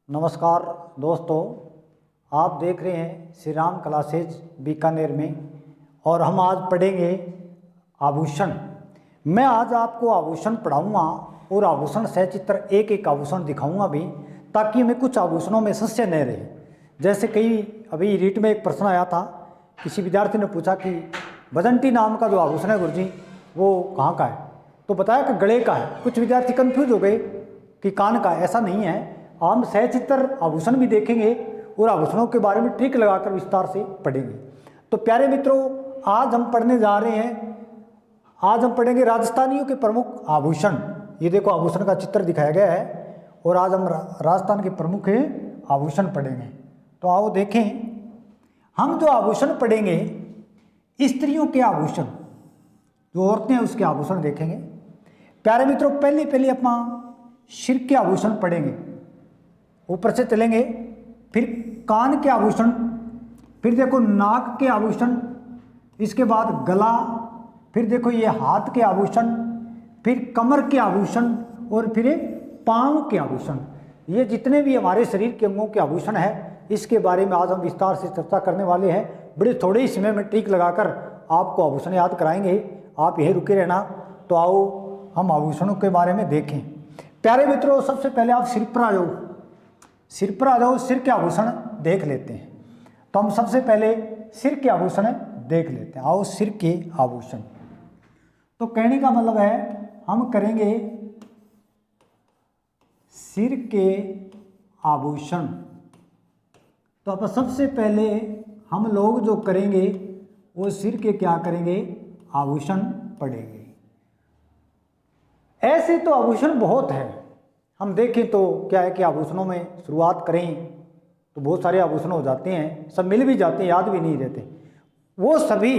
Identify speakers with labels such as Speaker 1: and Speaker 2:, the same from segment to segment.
Speaker 1: नमस्कार दोस्तों, आप देख रहे हैं श्री राम क्लासेज बीकानेर में और हम आज पढ़ेंगे आभूषण। मैं आज आपको आभूषण पढ़ाऊंगा और आभूषण सचित्र एक एक आभूषण दिखाऊंगा भी, ताकि हमें कुछ आभूषणों में संशय न रहे। जैसे कई अभी रीट में एक प्रश्न आया था, किसी विद्यार्थी ने पूछा कि बजंटी नाम का जो आभूषण है गुरुजी वो कहाँ का है, तो बताया कि गले का है। कुछ विद्यार्थी कन्फ्यूज हो गए कि कान का है। ऐसा नहीं है। हम सहचित्र आभूषण भी देखेंगे और आभूषणों के बारे में ट्रिक लगाकर विस्तार से पढ़ेंगे। तो प्यारे मित्रों, आज हम पढ़ने जा रहे हैं, आज हम पढ़ेंगे राजस्थानियों के प्रमुख आभूषण। ये देखो आभूषण का चित्र दिखाया गया है और आज हम राजस्थान के प्रमुख आभूषण पढ़ेंगे। तो आओ देखें, हम जो आभूषण पढ़ेंगे स्त्रियों के आभूषण, जो औरतें हैं उसके आभूषण देखेंगे। प्यारे मित्रों, पहले अपना सिर के आभूषण पढ़ेंगे, ऊपर से चलेंगे, फिर कान के आभूषण, फिर देखो नाक के आभूषण, इसके बाद गला, फिर देखो ये हाथ के आभूषण, फिर कमर के आभूषण और फिर पांव के आभूषण। ये जितने भी हमारे शरीर के अंगों के आभूषण है, इसके बारे में आज हम विस्तार से चर्चा करने वाले हैं। बड़े थोड़े ही समय में ट्रिक लगाकर आपको आभूषण याद कराएंगे। आप यहीं रुके रहना। तो आओ हम आभूषणों के बारे में देखें। प्यारे मित्रों, सबसे पहले आप सिर पर आ जाओ, सिर पर आ जाओ, सिर के आभूषण देख लेते हैं। तो हम सबसे पहले सिर के आभूषण देख लेते हैं। आओ सिर के आभूषण। तो कहने का मतलब है हम करेंगे सिर के आभूषण। तो अब सबसे पहले हम लोग जो करेंगे वो सिर के क्या करेंगे, आभूषण पढ़ेंगे। ऐसे तो आभूषण बहुत है। हम देखें तो क्या है कि आभूषणों में शुरुआत करें तो बहुत सारे आभूषण हो जाते हैं, सब मिल भी जाते हैं, याद भी नहीं रहते। वो सभी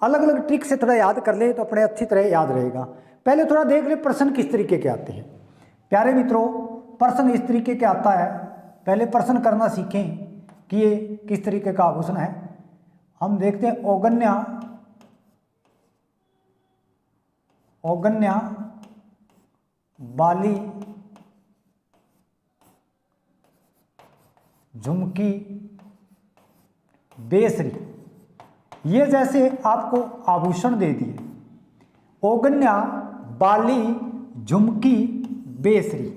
Speaker 1: अलग अलग ट्रिक से थोड़ा याद कर ले तो अपने अच्छी तरह याद रहेगा। पहले थोड़ा देख ले प्रश्न किस तरीके के आते हैं। प्यारे मित्रों, प्रश्न इस तरीके के आता है। पहले प्रश्न करना सीखें कि ये किस तरीके का आभूषण है। हम देखते हैं औगन्या, औगन्या, बाली, झुमकी, बेसरी। ये जैसे आपको आभूषण दे दिए, औगन्या, बाली, झुमकी, बेसरी।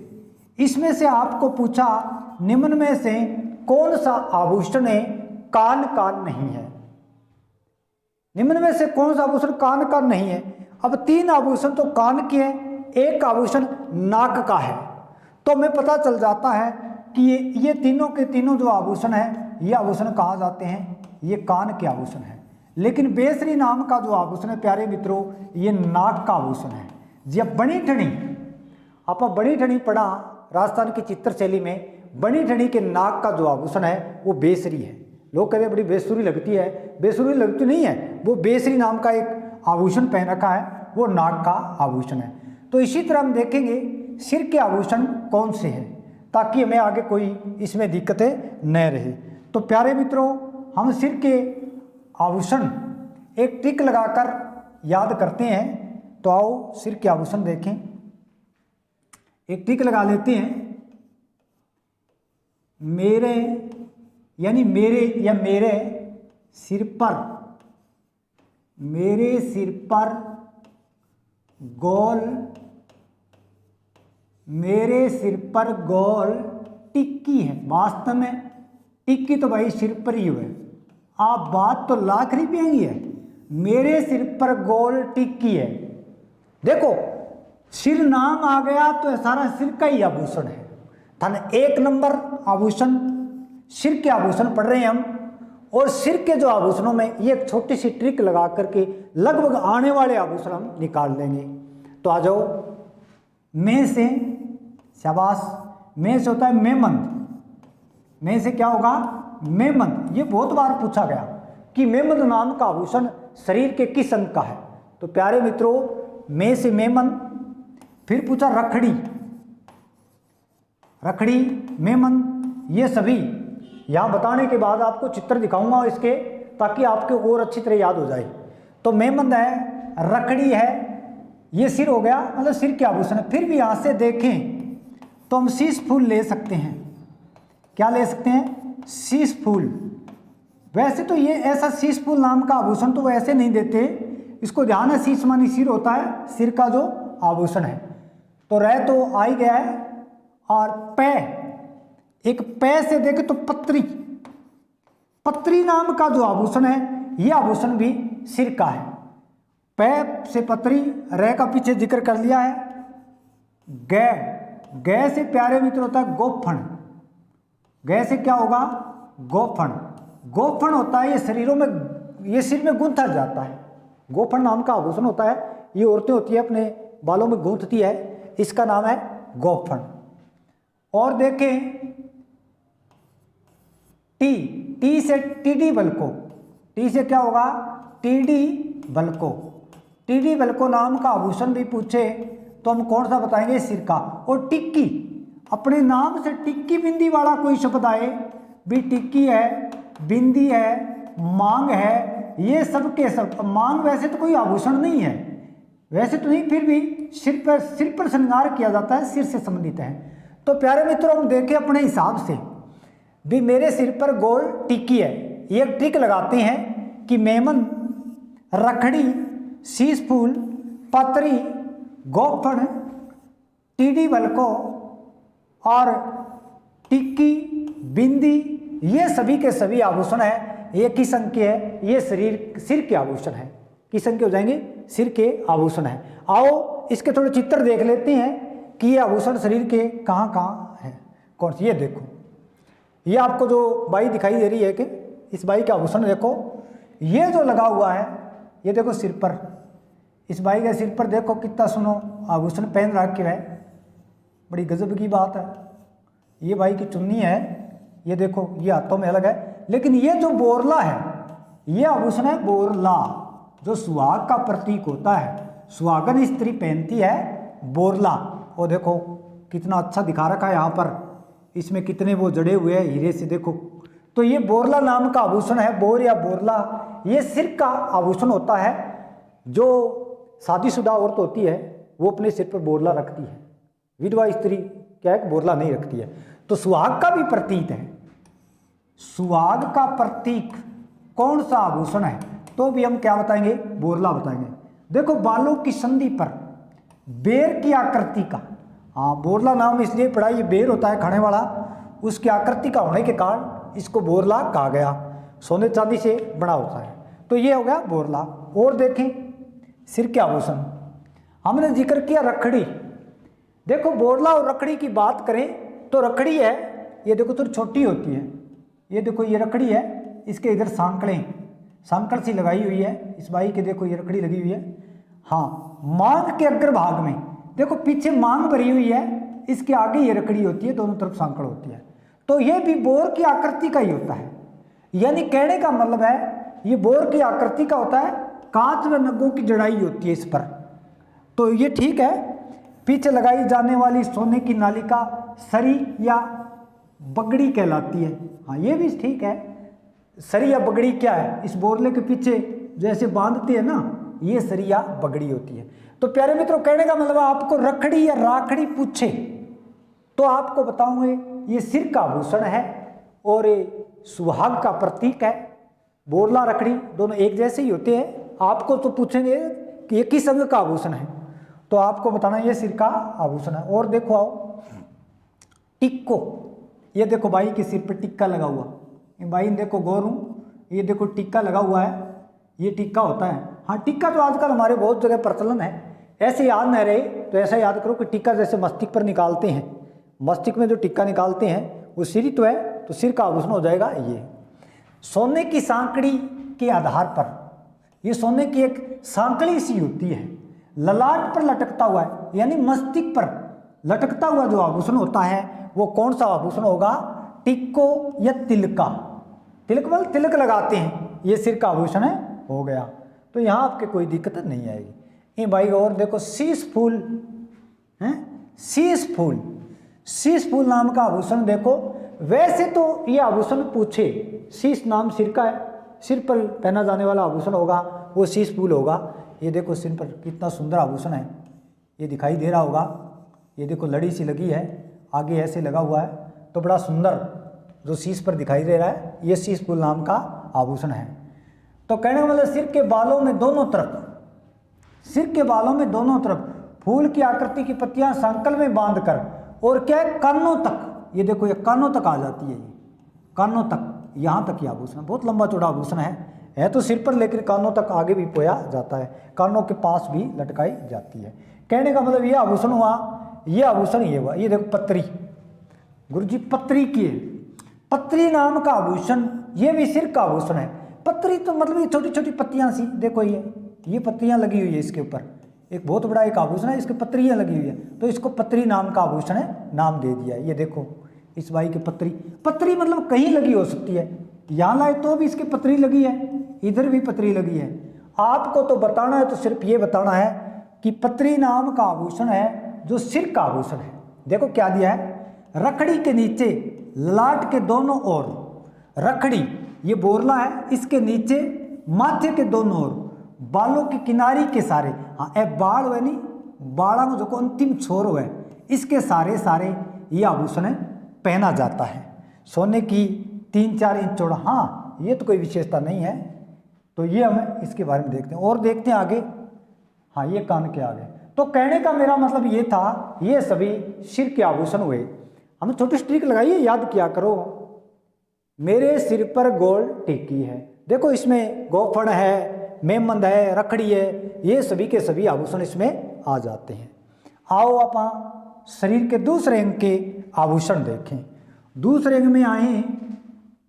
Speaker 1: इसमें से आपको पूछा निम्न में से कौन सा आभूषण कान का नहीं है। निम्न में से कौन सा आभूषण कान का नहीं है। अब तीन आभूषण तो कान के हैं, एक आभूषण नाक का है। तो हमें पता चल जाता है कि ये तीनों के तीनों जो आभूषण है, ये आभूषण कहाँ जाते हैं, ये कान के आभूषण है। लेकिन बेसरी नाम का जो आभूषण है प्यारे मित्रों, ये नाक का आभूषण है। जी, अब बनी ठणी, आप बनी ठणी पढ़ा राजस्थान की चित्र शैली में। बनी ठणी के नाक का जो आभूषण है वो बेसरी है। लोग कहते हैं बड़ी बेसुरी लगती है, बेसुरी लगती नहीं है, वो बेसरी नाम का एक आभूषण पहन रखा है, वो नाक का आभूषण है। तो इसी तरह हम देखेंगे सिर के आभूषण कौन से हैं, ताकि हमें आगे कोई इसमें दिक्कतें न रहे। तो प्यारे मित्रों, हम सिर के आभूषण एक ट्रिक लगाकर याद करते हैं। तो आओ सिर के आभूषण देखें, एक ट्रिक लगा लेते हैं। मेरे यानी मेरे या मेरे सिर पर, मेरे सिर पर गोल, मेरे सिर पर गोल टिक्की है। वास्तव में टिक्की तो भाई सिर पर ही है, आप बात तो लाख रुपये की है। मेरे सिर पर गोल टिक्की है। देखो सिर नाम आ गया तो सारा सिर का ही आभूषण है। धन एक नंबर आभूषण सिर के आभूषण पढ़ रहे हैं हम। और सिर के जो आभूषणों में ये एक छोटी सी ट्रिक लगा करके लगभग आने वाले आभूषण हम निकाल लेंगे। तो आ जाओ, में से, शाबाश, में से होता है मेमंद। में से क्या होगा, मेमंद। ये बहुत बार पूछा गया कि मेमंद नाम का आभूषण शरीर के किस अंग का है। तो प्यारे मित्रों, में से मेमंद। फिर पूछा रखड़ी, रखड़ी, मेमंद, ये सभी यहाँ बताने के बाद आपको चित्र दिखाऊंगा इसके, ताकि आपके और अच्छी तरह याद हो जाए। तो मेमंद है, रखड़ी है, ये सिर हो गया, मतलब सिर के आभूषण है। फिर भी यहाँ से देखें तो हम शीश फूल ले सकते हैं। क्या ले सकते हैं, शीश फूल। वैसे तो ये ऐसा शीश फूल नाम का आभूषण तो वैसे नहीं देते, इसको ध्यान है, शीश मानी सिर होता है, सिर का जो आभूषण है। तो रह तो आ ही गया है। और पै, एक पै से देखे तो पत्री, पत्री नाम का जो आभूषण है, ये आभूषण भी सिर का है। पै से पत्री, रह का पीछे जिक्र कर लिया है। गै, गै से प्यारे मित्र होता है गोफण। गै से क्या होगा, गोफण। गोफण होता है ये शरीरों में, ये सिर में गूंथा जाता है। गोफण नाम का आभूषण होता है, ये औरतें होती है अपने बालों में गूंथती है, इसका नाम है गोफण। और देखें टी, टी से टीडी बलको, टी से क्या होगा, टीडी बलको। टीडी बलको नाम का आभूषण भी पूछे तो हम कौन सा बताएंगे, सिर का। और टिक्की, अपने नाम से टिक्की बिंदी वाला कोई शब्द आए भी, टिक्की है, बिंदी है, मांग है, ये सब के सब। मांग वैसे तो कोई आभूषण नहीं है, वैसे तो नहीं, फिर भी सिर पर श्रृंगार किया जाता है, सिर से संबंधित है। तो प्यारे मित्रों हम देखें अपने हिसाब से भी, मेरे सिर पर गोल टिक्की है, ये ट्रिक लगाते हैं कि मेमन, रखड़ी, शीश फूल, पत्री, गोफण, टीडी बलको और टिक्की, बिंदी, ये सभी के सभी आभूषण है, ये किस अंग के है, ये सिर के आभूषण है। किस अंग के हो जाएंगे, सिर के आभूषण है। आओ इसके थोड़े चित्र देख लेते हैं कि ये आभूषण शरीर के कहाँ कहाँ है, कौन सी। ये देखो, ये आपको जो बाई दिखाई दे रही है कि इस बाई का आभूषण देखो, ये जो लगा हुआ है, ये देखो सिर पर, इस बाई के सिर पर देखो कितना सुनो आभूषण पहन रखे है, बड़ी गजब की बात है। ये बाई की चुन्नी है, ये देखो, ये हाथों में अलग है। लेकिन ये जो बोरला है, ये आभूषण है बोरला, जो सुहाग का प्रतीक होता है। सुहागन स्त्री पहनती है बोरला। और देखो कितना अच्छा दिखा रखा है यहाँ पर, इसमें कितने वो जड़े हुए हैं हीरे से, देखो। तो ये बोरला नाम का आभूषण है, बोर या बोरला, ये सिर का आभूषण होता है। जो शादीशुदा औरत होती है वो अपने सिर पर बोरला रखती है, विधवा स्त्री क्या है, बोरला नहीं रखती है। तो सुहाग का भी प्रतीक है, सुहाग का प्रतीक कौन सा आभूषण है, तो भी हम क्या बताएंगे, बोरला बताएंगे। देखो बालों की संधि पर बेर की आकृति का, हाँ बोरला नाम इसलिए पड़ा, ये बेर होता है खाने वाला, उसकी आकृति का होने के कारण इसको बोरला कहा गया। सोने चांदी से बना होता है, तो ये हो गया बोरला। और देखें सिर के आभूषण, हमने जिक्र किया रखड़ी। देखो बोरला और रखड़ी की बात करें तो रखड़ी है, ये देखो थोड़ी छोटी होती है, ये देखो ये रखड़ी है, इसके इधर सांकड़ सी लगाई हुई है, इस बाई के देखो ये रखड़ी लगी हुई है। हाँ, मांग के अग्रभाग में देखो पीछे मांग भरी हुई है, इसके आगे ये रखड़ी होती है, दोनों तरफ सांकड़ होती है। तो ये भी बोर की आकृति का ही होता है, यानी कहने का मतलब है ये बोर की आकृति का होता है, कांच व नगों की जड़ाई होती है इस पर। तो ये ठीक है। पीछे लगाई जाने वाली सोने की नालिका सरी या बगड़ी कहलाती है। हाँ ये भी ठीक है। सरी या बगड़ी क्या है, इस बोरले के पीछे जैसे बांधते हैं ना, ये सरी या बगड़ी होती है। तो प्यारे मित्रों कहने का मतलब आपको रखड़ी या राखड़ी पूछे तो आपको बताऊंगे ये सिर का आभूषण है और ये सुहाग का प्रतीक है। बोरला रखड़ी दोनों एक जैसे ही होते हैं। आपको तो पूछेंगे कि ये किस अंग का आभूषण है, तो आपको बताना ये सिर का आभूषण है। और देखो आओ टिक्को, ये देखो बाई के सिर पे टिक्का लगा हुआ, बाई देखो गौर हूँ, ये देखो टिक्का लगा हुआ है, ये टिक्का होता है। हाँ टिक्का तो आजकल हमारे बहुत जगह प्रचलन है, ऐसे याद न रहे तो ऐसा याद करो कि टिक्का जैसे मस्तिष्क पर निकालते हैं, मस्तिष्क में जो टिक्का निकालते हैं वो सिर ही तो है, तो सिर का आभूषण हो जाएगा ये। सोने की सांकड़ी के आधार पर, ये सोने की एक सांकड़ी सी होती है, ललाट पर लटकता हुआ है, यानी मस्तिष्क पर लटकता हुआ जो आभूषण होता है वो कौन सा आभूषण होगा, टिक्को या तिलका। तिलक बल तिलक लगाते हैं, ये सिर का आभूषण है, हो गया। तो यहाँ आपके कोई दिक्कत नहीं आएगी। ये भाई और देखो शीश फूल है, शीश फूल, शीश फूल नाम का आभूषण देखो। वैसे तो ये आभूषण पूछे, शीश नाम सिर का है, सिर पर पहना जाने वाला आभूषण होगा वो शीश फूल होगा। ये देखो सिर पर कितना सुंदर आभूषण है, ये दिखाई दे रहा होगा। ये देखो लड़ी सी लगी है, आगे ऐसे लगा हुआ है, तो बड़ा सुंदर जो शीश पर दिखाई दे रहा है ये शीश फूल नाम का आभूषण है। तो कहने का मतलब सिर के बालों में दोनों तरफ, सिर के बालों में दोनों तरफ फूल की आकृति की पत्तियां संकल में बांधकर और क्या है कानों तक, ये देखो ये कानों तक आ जाती है, ये कानों तक, यहाँ तक ये आभूषण बहुत लंबा चौड़ा आभूषण है तो सिर पर लेकर कानों तक आगे भी पोया जाता है, कानों के पास भी लटकाई जाती है। कहने का मतलब ये आभूषण हुआ, ये आभूषण ये हुआ, ये देखो पत्री, गुरुजी पत्री की है, पत्री नाम का आभूषण, ये भी सिर का आभूषण है। पत्री तो मतलब ये छोटी छोटी पत्तियां सी, देखो ये पत्तियां लगी हुई है इसके ऊपर, एक बहुत बड़ा एक आभूषण है, इसके पत्रियां लगी हुई है तो इसको पत्री नाम का आभूषण है नाम दे दिया है। ये देखो इस भाई की पत्री, पत्री मतलब कहीं लगी हो सकती है, यहाँ लाए तो भी इसकी पत्री लगी है, इधर भी पत्री लगी है। आपको तो बताना है तो सिर्फ ये बताना है कि पत्री नाम का आभूषण है जो सिर का आभूषण है। देखो क्या दिया है, रखड़ी के नीचे ललाट के दोनों ओर, रखड़ी ये बोरला है, इसके नीचे माथे के दोनों ओर बालों की किनारी के सारे, हाँ ए बाल हुए नहीं, बाड़ा में जो को अंतिम छोर हुए इसके सारे सारे ये आभूषण पहना जाता है। सोने की 3-4 इंच चौड़ा, हाँ ये तो कोई विशेषता नहीं है, तो ये हम इसके बारे में देखते हैं और देखते हैं आगे। हाँ ये कान के आगे, तो कहने का मेरा मतलब ये था ये सभी सिर के आभूषण हुए। हमें छोटी स्ट्रिक लगाइए, याद किया करो, मेरे सिर पर गोल टिक्की है, देखो इसमें गोफण है, मेमंद है, रखड़ी है, ये सभी के सभी आभूषण इसमें आ जाते हैं। आओ आप शरीर के दूसरे अंग के आभूषण देखें। दूसरे अंग में आए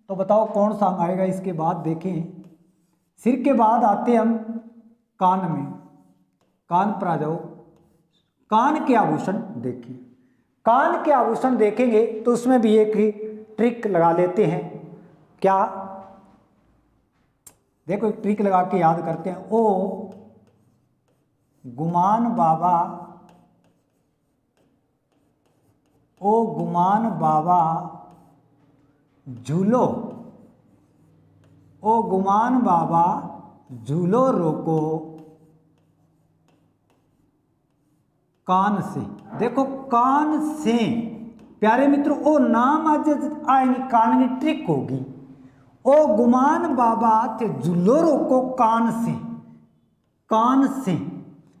Speaker 1: तो बताओ कौन सा अंग आएगा इसके बाद देखें। सिर के बाद आते हम कान में, कान पर आ जाओ, कान के आभूषण देखें। कान के आभूषण देखेंगे तो उसमें भी एक ही ट्रिक लगा लेते हैं। क्या, देखो एक ट्रिक लगा के याद करते हैं। ओ गुमान बाबा, ओ गुमान बाबा झूलो, ओ गुमान बाबा झूलो रोको कान से। देखो कान से प्यारे मित्रों, ओ नाम आज आएंगे, कान की ट्रिक होगी। ओ गुमान बाबा थे झूलो रोको कान से, कान से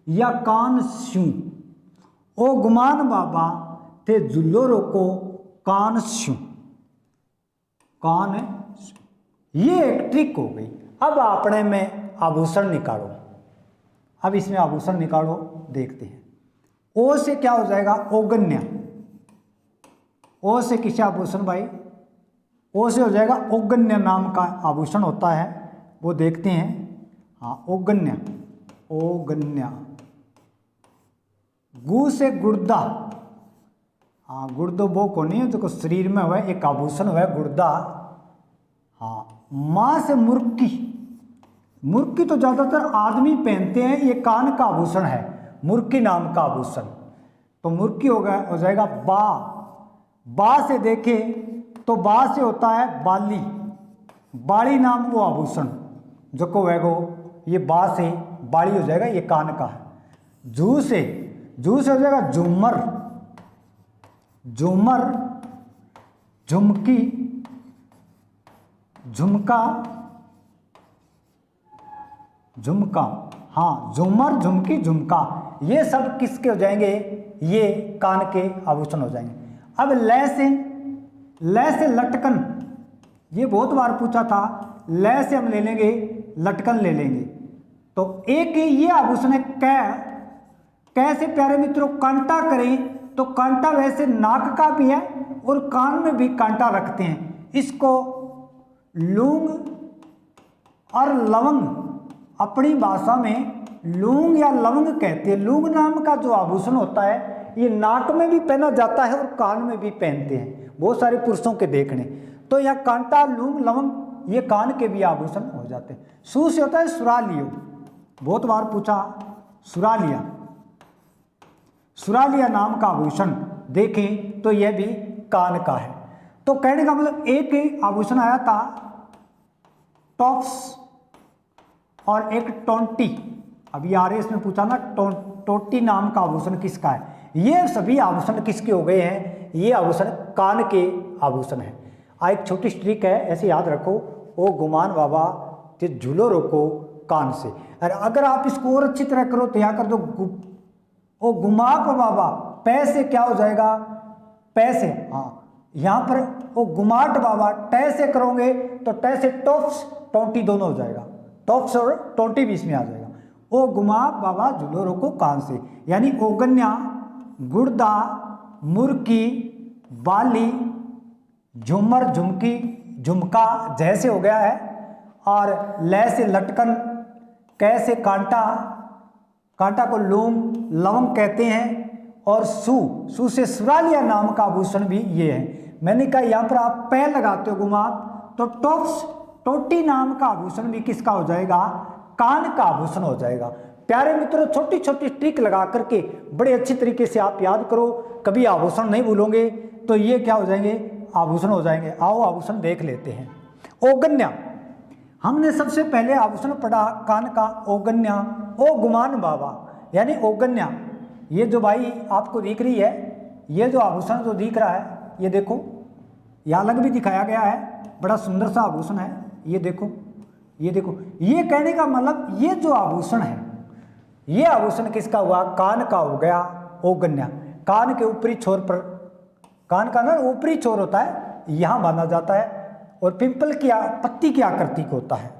Speaker 1: या कान स्यू, ओ गुमान बाबा थे झूलो रोको कान स्यू, कान, ये एक ट्रिक हो गई। अब अपने में आभूषण निकालो, अब इसमें आभूषण निकालो, देखते हैं। ओ से क्या हो जाएगा, ओगन्या, ओ से किसे आभूषण भाई, ओ से हो जाएगा ओगन्या नाम का आभूषण होता है, वो देखते हैं। हाँ ओगन्या, ओगन्या। गु से गुर्दा, हाँ गुर्दो वो को नहीं है जो शरीर में हुआ एक आभूषण हुआ गुर्दा। हाँ माँ से मुर्की, मुर्की तो ज़्यादातर आदमी पहनते हैं, ये कान का आभूषण है, मुर्की नाम का आभूषण। तो मुर्की हो जाएगा बा, बा से देखें तो बा से होता है बाली, बाड़ी नाम वो आभूषण जो को है वो, ये बा से बाड़ी हो जाएगा, ये कान का है। जू से हो जाएगा झूमर, झूमर, झुमकी, झुमका, झुमका, हाँ झूमर, झुमकी, झुमका, ये सब किसके हो जाएंगे, ये कान के आभूषण हो जाएंगे। अब लय से लटकन, ये बहुत बार पूछा था, लय से हम ले लेंगे लटकन ले लेंगे। तो एक ये आभूषण है कैसे प्यारे मित्रों, कांटा करें तो कांटा वैसे नाक का भी है और कान में भी कांटा रखते हैं, इसको लूंग और लवंग, अपनी भाषा में लूंग या लवंग कहते हैं। लूंग नाम का जो आभूषण होता है ये नाक में भी पहना जाता है और कान में भी पहनते हैं बहुत सारे पुरुषों के देखने। तो यहाँ कांटा, लूंग, लवंग ये कान के भी आभूषण हो जाते हैं। सू से होता है सुरालियो, बहुत बार पूछा, सुरालिया, सुरालिया नाम का आभूषण देखें तो यह भी कान का है। तो कहने का मतलब एक ही आभूषण आया था टॉप्स और एक टोंटी, अभी आरएस में पूछा ना टोटी नाम का आभूषण किसका है। ये सभी आभूषण किसके हो गए हैं, ये आभूषण कान के आभूषण है। एक छोटी स्ट्रिक है, ऐसे याद रखो, ओ गुमान बाबा ते झूलो रोको कान से। और अगर आप इसको और अच्छी तरह करो तो यहाँ कर दो ओ गुमाप बाबा, पै से क्या हो जाएगा, पैसे, हाँ यहाँ पर वो गुमाट बाबा टै से करोगे तो टै से टॉप्स टोंटी दोनों हो जाएगा, टॉप्स और टोंटी भी इसमें आ जाएगा। ओ गुमाप बाबा झूलो रोको कान से, यानी ओगन्या, गुर्दा, मुर्की, बाली, झूमर, झुमकी, झुमका जैसे हो गया है, और लय से लटकन, कै से कांटा, कांटा को लौंग लवंग कहते हैं, और सू से सुरालिया नाम का आभूषण भी ये है। मैंने कहा यहाँ पर आप पै लगाते हो गुमाप तो टॉप्स टोटी नाम का आभूषण भी किसका हो जाएगा, कान का आभूषण हो जाएगा। प्यारे मित्रों, छोटी छोटी ट्रिक लगा करके बड़े अच्छी तरीके से आप याद करो, कभी आभूषण नहीं भूलोगे तो ये क्या हो जाएंगे, आभूषण हो जाएंगे। आओ आभूषण देख लेते हैं। ओगन्या, हमने सबसे पहले आभूषण पढ़ा कान का, ओगन्या, ओ गुमान बाबा, यानी ओगन्या। ये जो भाई आपको दिख रही है, ये जो आभूषण जो दिख रहा है, ये देखो, यहाँ अलग भी दिखाया गया है, बड़ा सुंदर सा आभूषण है, ये देखो, ये देखो। ये कहने का मतलब ये जो आभूषण है, ये आभूषण किसका हुआ, कान का हो गया ओगन्या। कान के ऊपरी छोर पर, कान का ना ऊपरी छोर होता है, यहाँ बांधा जाता है, और पिंपल की पत्ती की आकृति को होता है।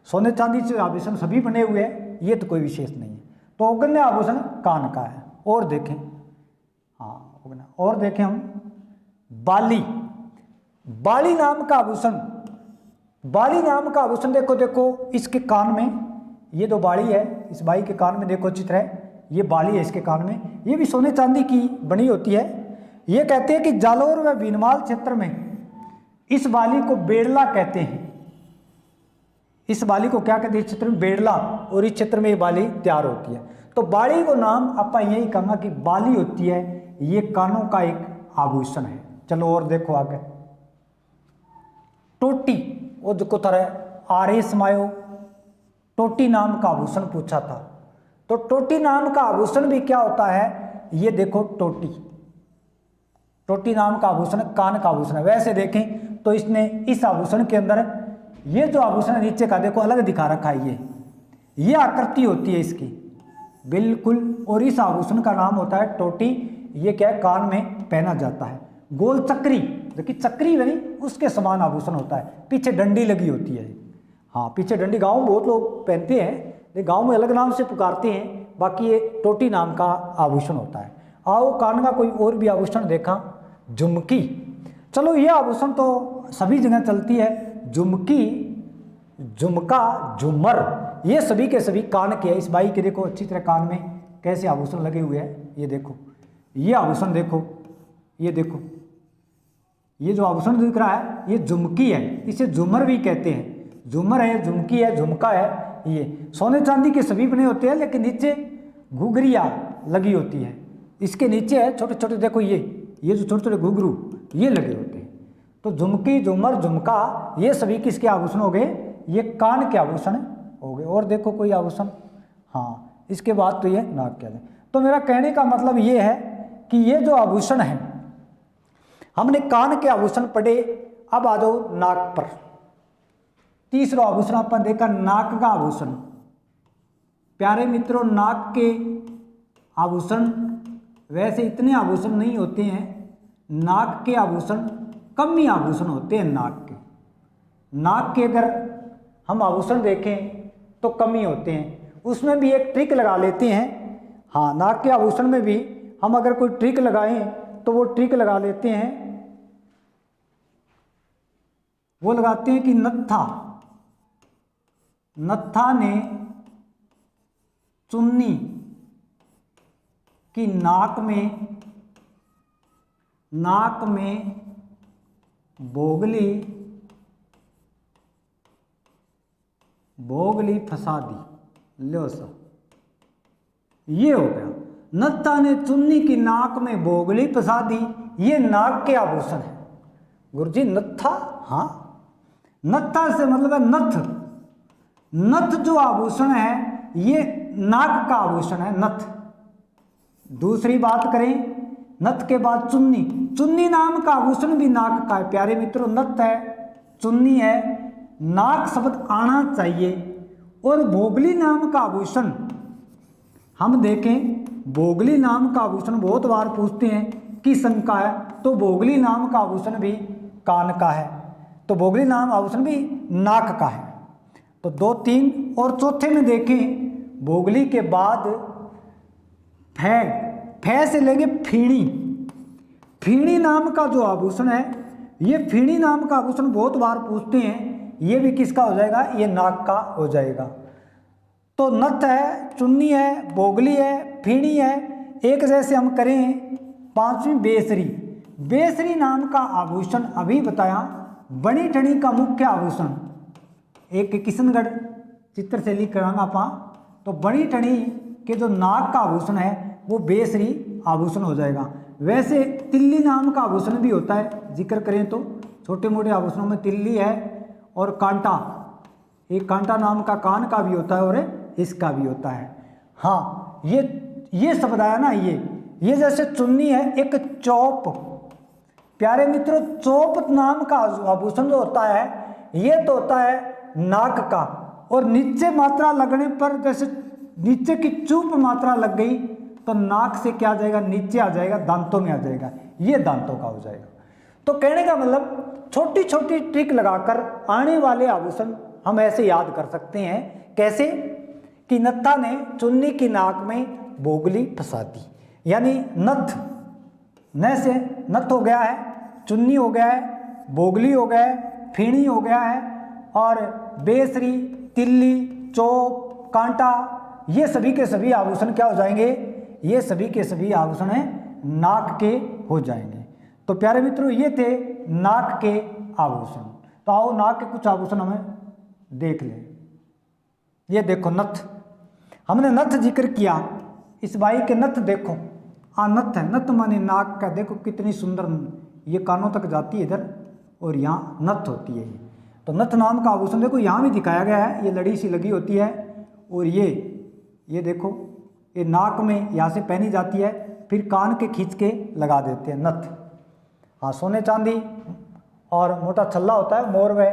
Speaker 1: सोने चांदी से आभूषण सभी बने हुए हैं, ये तो कोई विशेष नहीं है। तो ओगन्या आभूषण कान का है। और देखें, हाँ ओगन्या, और देखें हम बाली, बाली नाम का आभूषण, बाली नाम का आभूषण देखो, देखो इसके कान में, ये जो बाली है इस बाई के कान में देखो चित्र है, ये बाली है इसके कान में, ये भी सोने चांदी की बनी होती है। ये कहते हैं कि जालोर व बीनमाल क्षेत्र में इस बाली को बेड़ला कहते हैं। इस बाली को क्या कहते हैं, इस क्षेत्र में बेड़ला, और इस क्षेत्र में ये बाली तैयार होती है। तो बाली को नाम अपा यही कहूँगा कि बाली होती है, ये कानों का एक आभूषण है। चलो और देखो आगे, टोटी, वो जो तरह आर्य समायो, टोटी नाम का आभूषण पूछा था। तो टोटी नाम का आभूषण भी क्या होता है, ये देखो टोटी, टोटी नाम का आभूषण कान का आभूषण है। वैसे देखें तो इसने इस आभूषण के अंदर ये जो आभूषण नीचे का देखो अलग दिखा रखा है, ये आकृति होती है इसकी बिल्कुल, और इस आभूषण का नाम होता है टोटी। ये क्या है, कान में पहना जाता है। गोल चक्री, देखिए चक्री बनी उसके समान आभूषण होता है, पीछे डंडी लगी होती है। हाँ पीछे डंडी, गाँव में बहुत लोग पहनते हैं, लेकिन गाँव में अलग नाम से पुकारते हैं, बाकी ये टोटी नाम का आभूषण होता है। आओ कान का कोई और भी आभूषण देखा, झुमकी। चलो ये आभूषण तो सभी जगह चलती है, झुमकी, झुमका, झूमर, ये सभी के सभी कान के है। इस बाई के देखो अच्छी तरह कान में कैसे आभूषण लगे हुए हैं, ये देखो, ये आभूषण देखो, ये देखो, ये जो आभूषण दिख रहा है ये झुमकी है, इसे झूमर भी कहते हैं। झूमर है, झुमकी है, झुमका है, ये सोने चांदी के सभी बने होते हैं, लेकिन नीचे घुघरिया लगी होती है। इसके नीचे है छोटे छोटे, देखो ये जो छोटे छोटे घुघरू ये लगे होते हैं। तो झुमकी, झूमर, झुमका ये सभी किसके आभूषण हो गए, ये कान के आभूषण हो गए। और देखो कोई आभूषण, हाँ इसके बाद तो ये नाक के। तो मेरा कहने का मतलब ये है कि ये जो आभूषण है, हमने कान के आभूषण पढ़े, अब आ जाओ नाक पर। तीसरा आभूषण अपन देखा, नाक का आभूषण। प्यारे मित्रों, नाक के आभूषण वैसे इतने आभूषण नहीं होते हैं, नाक के आभूषण कम ही आभूषण होते हैं। नाक के अगर हम आभूषण देखें तो कम ही होते हैं, उसमें भी एक ट्रिक लगा लेते हैं। हाँ नाक के आभूषण में भी हम अगर कोई ट्रिक लगाएं तो वो ट्रिक लगा लेते हैं, वो लगाते हैं कि नत्था ने चुन्नी की नाक में भोगली फंसा दी। लो सा, ये हो गया, नत्था ने चुन्नी की नाक में भोगली फंसा दी, ये नाक के आभूषण है। गुरुजी नत्था, हाँ नत्था से मतलब है नथ। नथ जो आभूषण है ये नाक का आभूषण है, नथ। दूसरी बात करें, नथ के बाद चुन्नी, चुन्नी नाम का आभूषण भी नाक का है। प्यारे मित्रों, नथ है, चुन्नी है, नाक शब्द आना चाहिए। और भोगली नाम का आभूषण हम देखें, भोगली नाम का आभूषण बहुत बार पूछते हैं किस अंग का है, तो भोगली नाम का आभूषण भी कान का है, तो भोगली नाम आभूषण भी नाक का है। तो 2 3 और चौथे में देखें, भोगली के बाद फै से लेंगे फीणी, फीणी नाम का जो आभूषण है, ये फीणी नाम का आभूषण बहुत बार पूछते हैं, ये भी किसका हो जाएगा, ये नाक का हो जाएगा। तो नथ है, चुन्नी है, भोगली है, फीणी है। एक जैसे हम करें 5वीं बेसरी, बेसरी नाम का आभूषण अभी बताया, बनी ठणी का मुख्य आभूषण एक किशनगढ़ चित्रशैली करांगा पा, तो बनी ठणी के जो नाक का आभूषण है वो बेसरी आभूषण हो जाएगा। वैसे तिल्ली नाम का आभूषण भी होता है, जिक्र करें तो छोटे मोटे आभूषणों में तिल्ली है और कांटा, एक कांटा नाम का कान का भी होता है और इसका भी होता है। हाँ, ये शब्द आया ना, ये जैसे चुन्नी है, एक चौप। प्यारे मित्रों, चौप नाम का आभूषण जो होता है ये तो होता है नाक का, और नीचे मात्रा लगने पर जैसे नीचे की चूप मात्रा लग गई तो नाक से क्या आ जाएगा, नीचे आ जाएगा, दांतों में आ जाएगा, ये दांतों का हो जाएगा। तो कहने का मतलब छोटी छोटी ट्रिक लगाकर आने वाले आभूषण हम ऐसे याद कर सकते हैं। कैसे कि नत्था ने चुन्नी की नाक में भोगली फंसा दी, यानी नथ, न से नथ हो गया है, चुन्नी हो गया है, भोगली हो गया है, फीणी हो गया है, और बेसरी, तिल्ली, चौप, कांटा, ये सभी के सभी आभूषण क्या हो जाएंगे, ये सभी के सभी आभूषण नाक के हो जाएंगे। तो प्यारे मित्रों, ये थे नाक के आभूषण। तो आओ नाक के कुछ आभूषण हमें देख लें। ये देखो नथ, हमने नथ जिक्र किया, इस बाई के नथ देखो, नथ है, नथ माने नाक का, देखो कितनी सुंदर, ये कानों तक जाती है इधर, और यहाँ नथ होती है। ये तो नथ नाम का आभूषण देखो यहाँ भी दिखाया गया है, ये लड़ी सी लगी होती है, और ये देखो ये नाक में यहाँ से पहनी जाती है, फिर कान के खींच के लगा देते हैं नथ। हाँ, सोने चांदी और मोटा छल्ला होता है, मोर व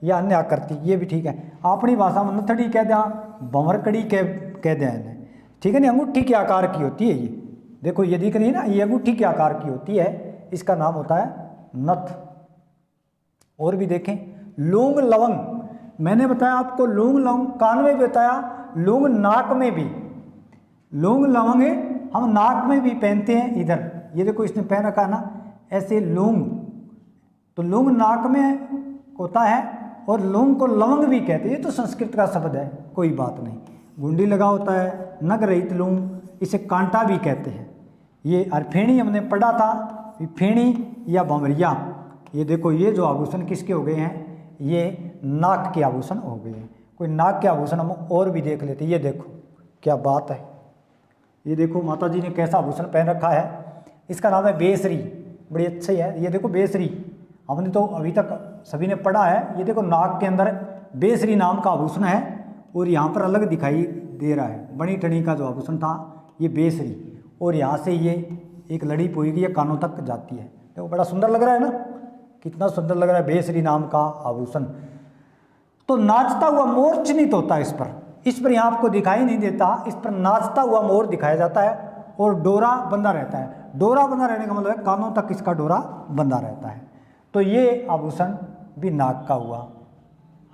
Speaker 1: या अन्य आकृति, ये भी ठीक है। अपनी भाषा में नथड़ी कह दिया, भंवरकड़ी कह दिया इन्हें, ठीक है ना। अंगूठी के आकार की होती है, ये देखो ये दिख रही है ना, ये अंगूठी के आकार की होती है, इसका नाम होता है नथ। और भी देखें, लौंग लवंग, मैंने बताया आपको लौंग लवंग कान में भी बताया, लौंग नाक में भी, लौंग लवंग हम नाक में भी पहनते हैं। इधर ये देखो इसने पहन रखा है ना ऐसे लौंग, तो लौंग नाक में होता है, और लौंग को लवंग भी कहते हैं, ये तो संस्कृत का शब्द है, कोई बात नहीं। गुंडी लगा होता है, नग रहित लौंग, इसे कांटा भी कहते हैं। ये और फेणी हमने पढ़ा था, फेणी या भंवरिया, ये देखो ये जो आभूषण किसके हो गए हैं, ये नाक के आभूषण हो गए हैं। कोई नाक के आभूषण हम और भी देख लेते हैं। ये देखो क्या बात है, ये देखो माता जी ने कैसा आभूषण पहन रखा है, इसका नाम है बेसरी, बड़ी अच्छी है। ये देखो बेसरी, हमने तो अभी तक सभी ने पढ़ा है। ये देखो नाक के अंदर बेसरी नाम का आभूषण है, और यहाँ पर अलग दिखाई दे रहा है, बनी टनी का जो आभूषण था ये बेसरी, और यहाँ से ये एक लड़ी पोई गई है, कानों तक जाती है। देखो बड़ा सुंदर लग रहा है ना, कितना सुंदर लग रहा है बेसरी नाम का आभूषण। तो नाचता हुआ मोर चिन्हित होता है इस पर यहाँ आपको दिखाई नहीं देता, इस पर नाचता हुआ मोर दिखाया जाता है, और डोरा बंधा रहता है। डोरा बंधा रहने का मतलब है कानों तक इसका डोरा बंधा रहता है। तो ये आभूषण भी नाक का हुआ।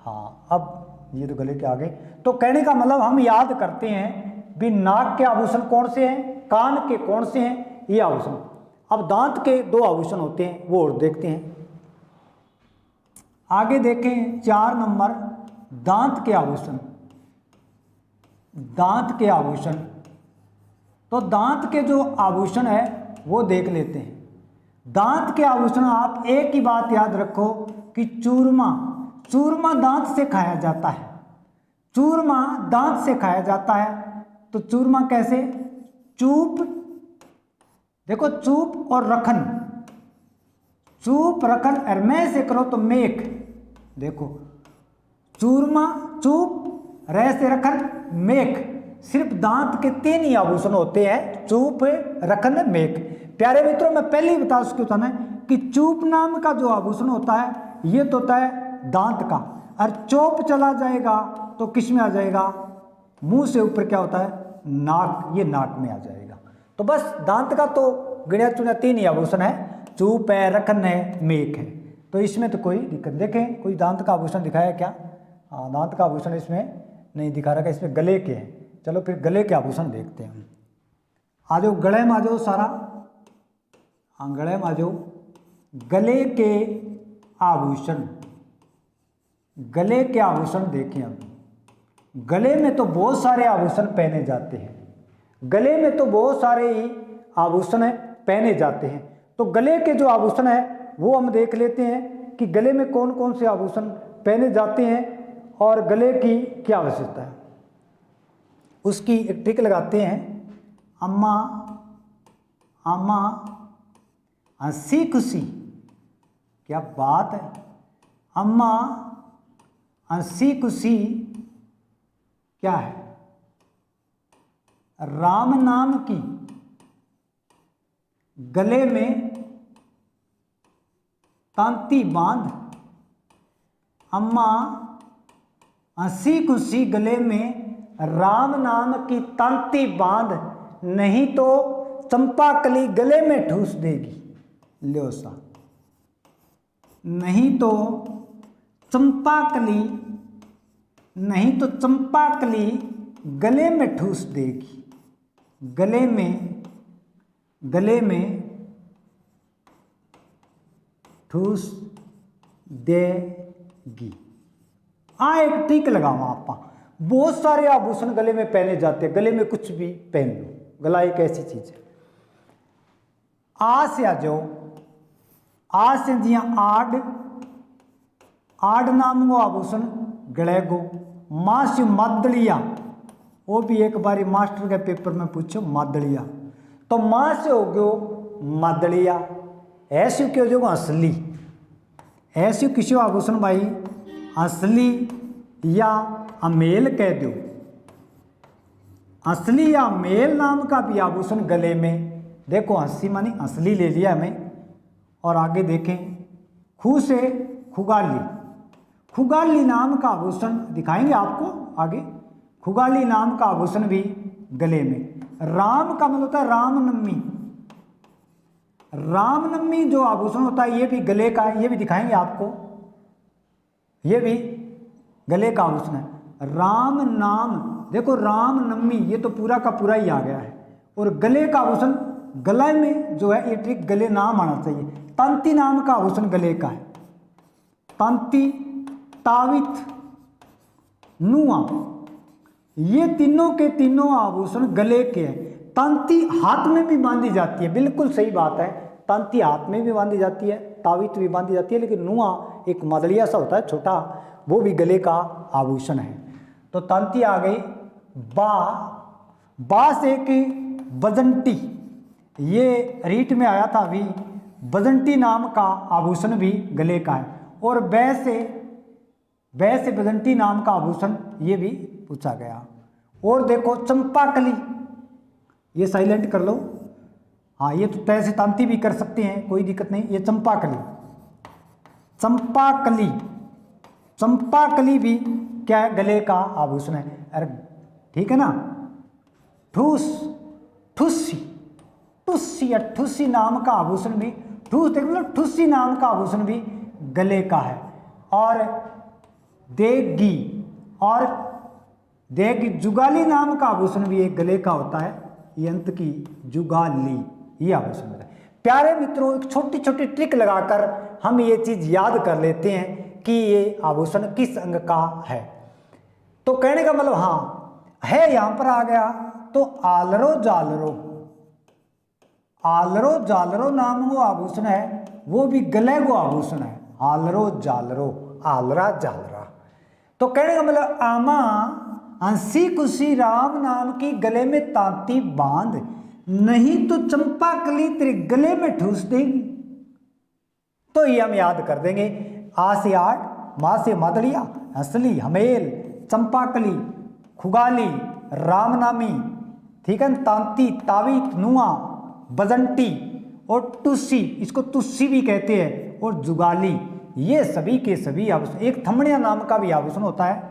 Speaker 1: हाँ, अब ये तो गले के आगे, तो कहने का मतलब हम याद करते हैं भी नाक के आभूषण कौन से हैं, कान के कौन से हैं, ये आभूषण। अब दांत के 2 आभूषण होते हैं, वो और देखते हैं। आगे देखें 4 नंबर, दांत के आभूषण। दांत के आभूषण, तो दांत के जो आभूषण है वो देख लेते हैं। दांत के आभूषण, आप एक ही बात याद रखो कि चूरमा, चूरमा दांत से खाया जाता है, चूरमा दांत से खाया जाता है। तो चूरमा कैसे, चूप, देखो चूप और रखन, चूप रखन, और मैं से करो तो मेख, देखो चूरमा, चूप, रह से रखन, मेख, सिर्फ दांत के 3 ही आभूषण होते हैं, चूप, रखन, मेख। प्यारे मित्रों, मैं पहले ही बता चुका था ना कि चूप नाम का जो आभूषण होता है ये तो होता है दांत का, और चोप चला जाएगा तो किस में आ जाएगा, मुंह से ऊपर क्या होता है, नाक, ये नाक में आ जाएगा। तो बस दांत का तो गिना चुना 3 ही आभूषण है, चूप है, रखन है, मेक है, तो इसमें तो कोई दिक्कत। देखें कोई दांत का आभूषण दिखाया क्या, हाँ दांत का आभूषण इसमें नहीं दिखा रखा, इसमें गले के हैं। चलो फिर गले के आभूषण देखते हैं। आ जाओ गले में आ जाओ सारा, हाँ गले में आ जाओ। गले के आभूषण, गले के आभूषण देखें हम। गले में तो बहुत सारे आभूषण पहने जाते हैं, गले में तो बहुत सारे ही आभूषण पहने जाते हैं। तो गले के जो आभूषण है वो हम देख लेते हैं कि गले में कौन कौन से आभूषण पहने जाते हैं और गले की क्या विशेषता है, उसकी एक ट्रिक लगाते हैं। अम्मा अम्मा हंसी खुशी, क्या बात है, अम्मा हंसी खुशी क्या है, राम नाम की गले में तांती बांध, अम्मा हंसी खुशी गले में राम नाम की तांती बांध, नहीं तो चंपाकली गले में ठूस देगी। लो सा, नहीं तो चंपाकली, नहीं तो चंपाकली गले में ठूस देगी, गले में, गले में ठूस देगी। एक टिक लगाओ आप। बहुत सारे आभूषण गले में पहने जाते हैं, गले में कुछ भी पहन लो, गला एक ऐसी चीज है। आ से आ जाओ, आ से जिया आड, आड नाम को आभूषण गले को। मां से मादलिया, वो भी एक बारी मास्टर के पेपर में पूछो मादलिया, तो मां से हो गयो मादलिया। ऐसी क्यों जो असली, ऐसी किसी आभूषण भाई असली या अमेल कह दो, असली या अमेल नाम का भी आभूषण गले में। देखो हंसी मानी असली ले लिया हमें, और आगे देखें खू से खुगाली, खुगाली नाम का आभूषण दिखाएंगे आपको आगे। खुगाली नाम का आभूषण भी गले में। राम का मतलब होता है रामनवमी, रामनवमी जो आभूषण होता है ये भी गले का है, ये भी दिखाएंगे आपको, ये भी गले का आभूषण है। राम नाम, देखो रामनवमी ये तो पूरा का पूरा ही आ गया है, और गले का आभूषण, गले में जो है ये ट्रिक गले नाम आना चाहिए। तांती नाम का आभूषण गले का है, तांती, तावित, नुआ, ये तीनों के तीनों आभूषण गले के हैं। तांती हाथ में भी बांधी जाती है, बिल्कुल सही बात है, तांती हाथ में भी बांधी जाती है, तावित भी बांधी जाती है, लेकिन नुआ एक मदलिया सा होता है छोटा, वो भी गले का आभूषण है। तो तांती आ गई। बा से कि बजंटी, ये रीट में आया था अभी, बजंटी नाम का आभूषण भी गले का है। और बै से बजंटी नाम का आभूषण ये भी पूछा गया। और देखो चंपाकली, ये साइलेंट कर लो, हाँ ये तो तय से तांती भी कर सकते हैं, कोई दिक्कत नहीं। ये चंपाकली, चंपाकली, चंपाकली भी क्या है, गले का आभूषण है। अरे ठीक है ना। ठूस, ठुस्सी, ठुस्सी या ठुस्सी नाम का आभूषण भी, ठूस देख लो, ठुस्सी नाम का आभूषण भी गले का है। और देगी, और देगी, जुगाली नाम का आभूषण भी एक गले का होता है, यंत्र की जुगाली, ये आभूषण है। प्यारे मित्रों, एक छोटी छोटी ट्रिक लगाकर हम ये चीज याद कर लेते हैं कि ये आभूषण किस अंग का है। तो कहने का मतलब हाँ है, यहां पर आ गया तो आलरो जालरो, आलरो जालरो नाम वो आभूषण है, वो भी गले को आभूषण है। आलरो जालरो, आलरा जालरा। तो कहने का मतलब आमा हंसी खुशी राम नाम की गले में तांती बांध, नहीं तो चंपाकली तेरे गले में ठूस देगी। तो ये हम याद कर देंगे। आ से आठ, मां से मादलिया, हंसली, हमेल, चंपाकली, खुगाली, रामनामी, ठीक है, तांती, तावीत, नुआ, बजंटी, और टुस्सी, इसको तुस्सी भी कहते हैं, और जुगाली, ये सभी के सभी आभूषण। एक थमड़िया नाम का भी आभूषण होता है,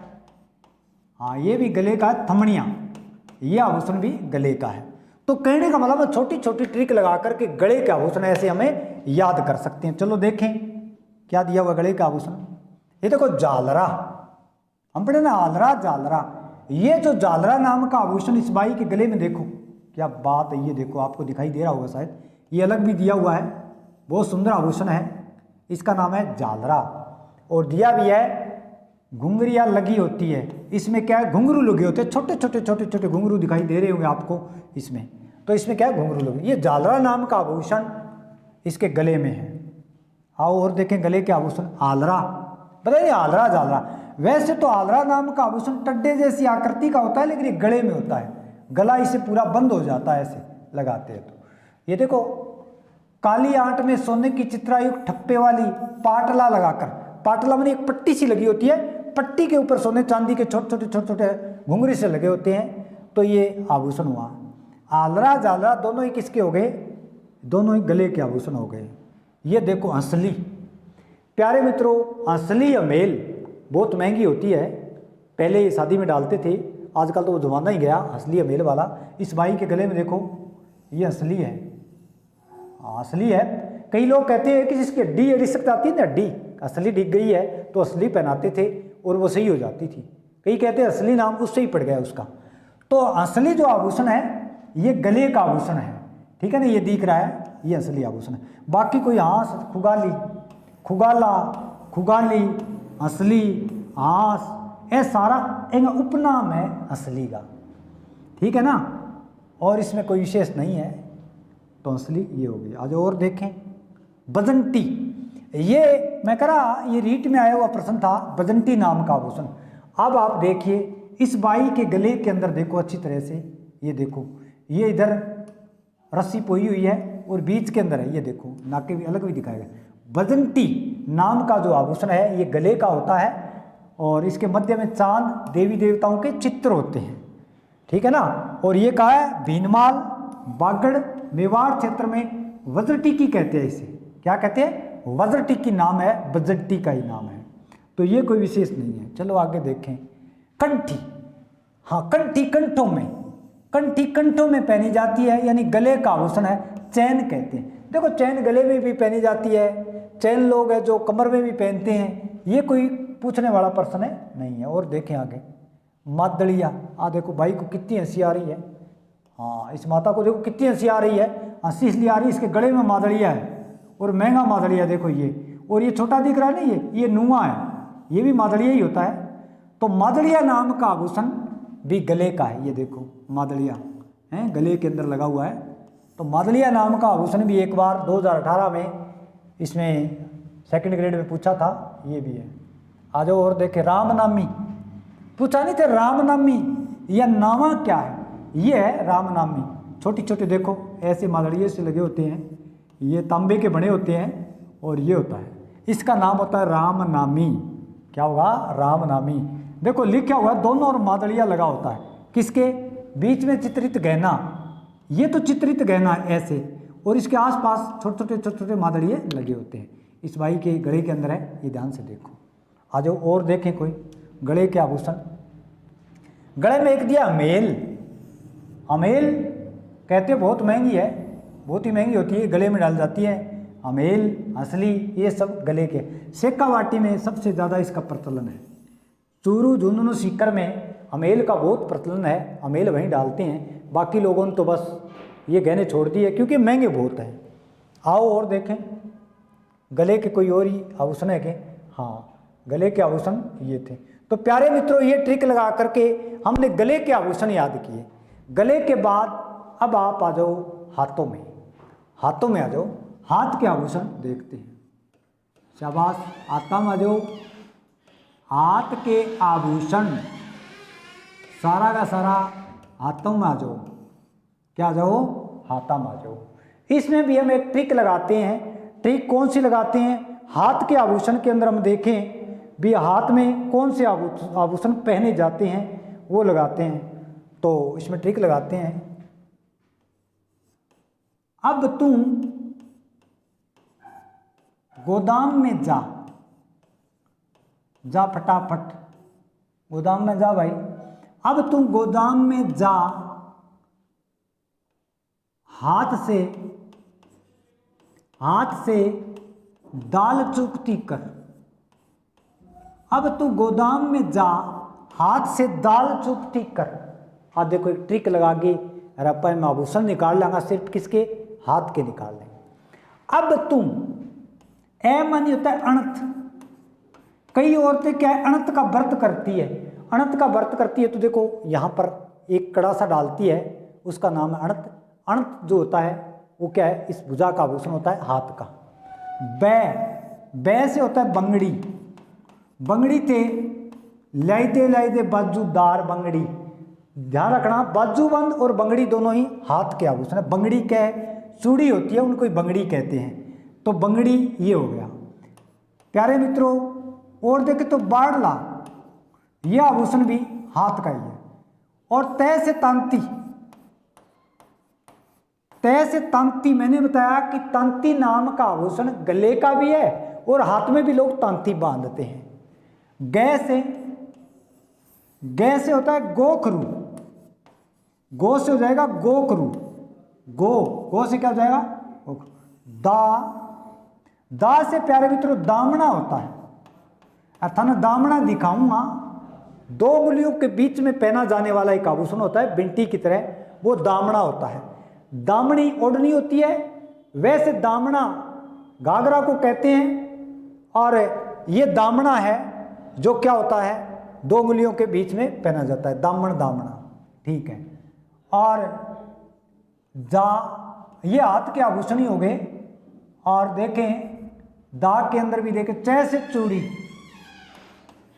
Speaker 1: हाँ ये भी गले का है, थमड़िया, ये आभूषण भी गले का है। तो कहने का मतलब छोटी छोटी ट्रिक लगा करके गले के आभूषण ऐसे हमें याद कर सकते हैं। चलो देखें क्या दिया हुआ गले का आभूषण। ये देखो जालरा, हम पढ़े ना आलरा जालरा, ये जो जालरा नाम का आभूषण इस बाई के गले में देखो क्या बात है। ये देखो आपको दिखाई दे रहा होगा शायद, ये अलग भी दिया हुआ है, बहुत सुंदर आभूषण है, इसका नाम है जालरा। और दिया भी है घुंघरियाँ लगी होती है, इसमें क्या है घुंघरू लगे होते हैं, छोटे छोटे छोटे छोटे घुंघरू दिखाई दे रहे होंगे आपको इसमें, तो इसमें क्या है घुंघरू लगे। ये जालरा नाम का आभूषण इसके गले में है। आओ और देखें गले के आभूषण। आलरा, बताइए आलरा जालरा, वैसे तो आलरा नाम का आभूषण टड्डे जैसी आकृति का होता है, लेकिन ये गले में होता है, गला इसे पूरा बंद हो जाता है ऐसे लगाते हैं। तो ये देखो काली आंट में सोने की चित्रायुक्त ठप्पे वाली पाटला लगाकर, पाटला में एक पट्टी सी लगी होती है, पट्टी के ऊपर सोने चांदी के छोटे छोटे छोटे छोटे घुंघरी से लगे होते हैं, तो ये आभूषण हुआ। आलरा जालरा दोनों ही किसके हो गए, दोनों ही गले के आभूषण हो गए। ये देखो हंसली, प्यारे मित्रों हंसली अमेल बहुत महंगी होती है, पहले ये शादी में डालते थे, आजकल तो वो जमाना ही गया हंसली अमेल वाला। इस बाई के गले में देखो ये हंसली है, असली है। कई लोग कहते हैं कि जिसकी हड्डी रिसक जाती है ना, हड्डी असली डिग गई है तो असली पहनाते थे और वो सही हो जाती थी। कई कहते हैं असली नाम उससे ही पड़ गया उसका। तो असली जो आभूषण है ये गले का आभूषण है, ठीक है ना, ये दिख रहा है ये असली आभूषण है। बाकी कोई हाँस खुगाली, खुगाला, खुगाली, असली, हाँस, ये सारा एक उपनाम है असली का, ठीक है ना, और इसमें कोई विशेष नहीं है। तो असली ये हो गई। आज और देखें बजंती, ये मैं कह रहा ये रीट में आया हुआ प्रश्न था, बजंती नाम का आभूषण। अब आप देखिए इस बाई के गले के अंदर देखो अच्छी तरह से, ये देखो ये इधर रस्सी पोई हुई है और बीच के अंदर है, ये देखो नाके भी अलग भी दिखाएगा। बजंती नाम का जो आभूषण है ये गले का होता है और इसके मध्य में चांद देवी देवताओं के चित्र होते हैं, ठीक है ना। और ये कहा है भीनमाल, बागड़, मेवाड़ क्षेत्र में वज्रटिकी कहते हैं इसे, क्या कहते हैं वज्रटिकी नाम है, बजंती का ही नाम है। तो ये कोई विशेष नहीं है। चलो आगे देखें। कंठी, हाँ कंठी कंठों में, कंठी कंठों में पहनी जाती है, यानी गले का आभूषण है, चैन कहते हैं। देखो चैन गले में भी पहनी जाती है, चैन लोग है जो कमर में भी पहनते हैं, ये कोई पूछने वाला प्रश्न है नहीं है। और देखें आगे मादड़िया, देखो भाई को कितनी हंसी आ रही है, हाँ इस माता को देखो कितनी हंसी आ रही है, हंसी इसलिए आ रही है इसके गले में मादड़िया है और महंगा मादड़िया देखो ये, और ये छोटा दिख रहा है ना ये नुआ है, ये भी मादड़िया ही होता है। तो मादड़िया नाम का आभूषण भी गले का है, ये देखो मादड़िया है गले के अंदर लगा हुआ है। तो मादड़िया नाम का आभूषण भी एक बार 2018 में इसमें सेकंड ग्रेड में पूछा था, ये भी है। आ जाओ और देखे रामनामी, पूछा नहीं थे रामनामी या नामा क्या है, ये है रामनामी। छोटी छोटी देखो ऐसे मादड़िए से लगे होते हैं, ये तांबे के बने होते हैं और ये होता है, इसका नाम होता है रामनामी। क्या होगा रामनामी। देखो लिखा हुआ है दोनों और मादड़िया लगा होता है, किसके बीच में चित्रित गहना, ये तो चित्रित गहना है ऐसे, और इसके आसपास छोटे छोटे मादड़िए लगे होते हैं। इस भाई के गले के अंदर है, ये ध्यान से देखो। आ जाओ और देखें कोई गले के आभूषण। गले में एक दिया अमेल, अमेल कहते हैं बहुत महंगी है, बहुत ही महंगी होती है, गले में डाल जाती है अमेल, असली, ये सब गले के। शेखावाटी में सबसे ज़्यादा इसका प्रचलन है, चूरू झुंझुनू सीकर में अमेल का बहुत प्रचलन है, अमेल वहीं डालते हैं। बाकी लोगों ने तो बस ये गहने छोड़ दिए क्योंकि महंगे बहुत हैं। आओ और देखें गले के कोई और ही आभूषण है के, हाँ गले के आभूषण ये थे। तो प्यारे मित्रों ये ट्रिक लगा करके हमने गले के आभूषण याद किए। गले के बाद अब आप आ जाओ हाथों में, हाथों में आ जाओ, हाथ के आभूषण देखते हैं। शाबाश, हाथों में आ जाओ, हाथ के आभूषण सारा का सारा हाथों में आ जाओ। क्या आ जाओ हाथों में आ जाओ। इसमें भी हम एक ट्रिक लगाते हैं। ट्रिक कौन सी लगाते हैं, हाथ के आभूषण के अंदर हम देखें भी हाथ में कौन से आभूषण पहने जाते हैं वो लगाते हैं। तो इसमें ट्रिक लगाते हैं। अब तुम गोदाम में जा, जा फटाफट, गोदाम में जा भाई। अब तू गोदाम में जा, हाथ से दाल चुकती कर। अब तू गोदाम में जा, हाथ से दाल चुकती कर। हाँ देखो एक ट्रिक लगा के रप्पा में आभूषण निकाल लेंगे, सिर्फ किसके, हाथ के निकाल लेंगे। अब तुम, ए मानी होता है अणत। कई औरतें क्या है, अणत का व्रत करती है, अणत का व्रत करती है तो देखो यहाँ पर एक कड़ा सा डालती है, उसका नाम है अणत। अणत जो होता है वो क्या है, इस भुजा का आभूषण होता है हाथ का। बै से होता है बंगड़ी, बंगड़ी थे लाइदे बाजूदार बंगड़ी। ध्यान रखना, बाजूबंद और बंगड़ी दोनों ही हाथ के आभूषण है। बंगड़ी क्या है, चूड़ी होती है, उनको ही बंगड़ी कहते हैं। तो बंगड़ी ये हो गया प्यारे मित्रों। और देखे तो बाड़ला, यह आभूषण भी हाथ का ही है। और तय से तांती, तय से तांती, मैंने बताया कि तांती नाम का आभूषण गले का भी है और हाथ में भी लोग तांती बांधते हैं। गै से होता है गोखरू, गो से हो जाएगा गोखरू, गो से क्या हो जाएगा, दा से प्यारे मित्रों दामना होता है। अर्थात दामना दिखाऊंगा, दो उंगलियों के बीच में पहना जाने वाला एक आभूषण होता है बिंटी की तरह, वो दामना होता है। दामनी ओढ़नी होती है, वैसे दामना घाघरा को कहते हैं। और ये दामना है जो क्या होता है, दो उंगलियों के बीच में पहना जाता है, दामना, ठीक है। और जा, ये हाथ के आभूषण ही हो गए। और देखें दा के अंदर भी देखें, च से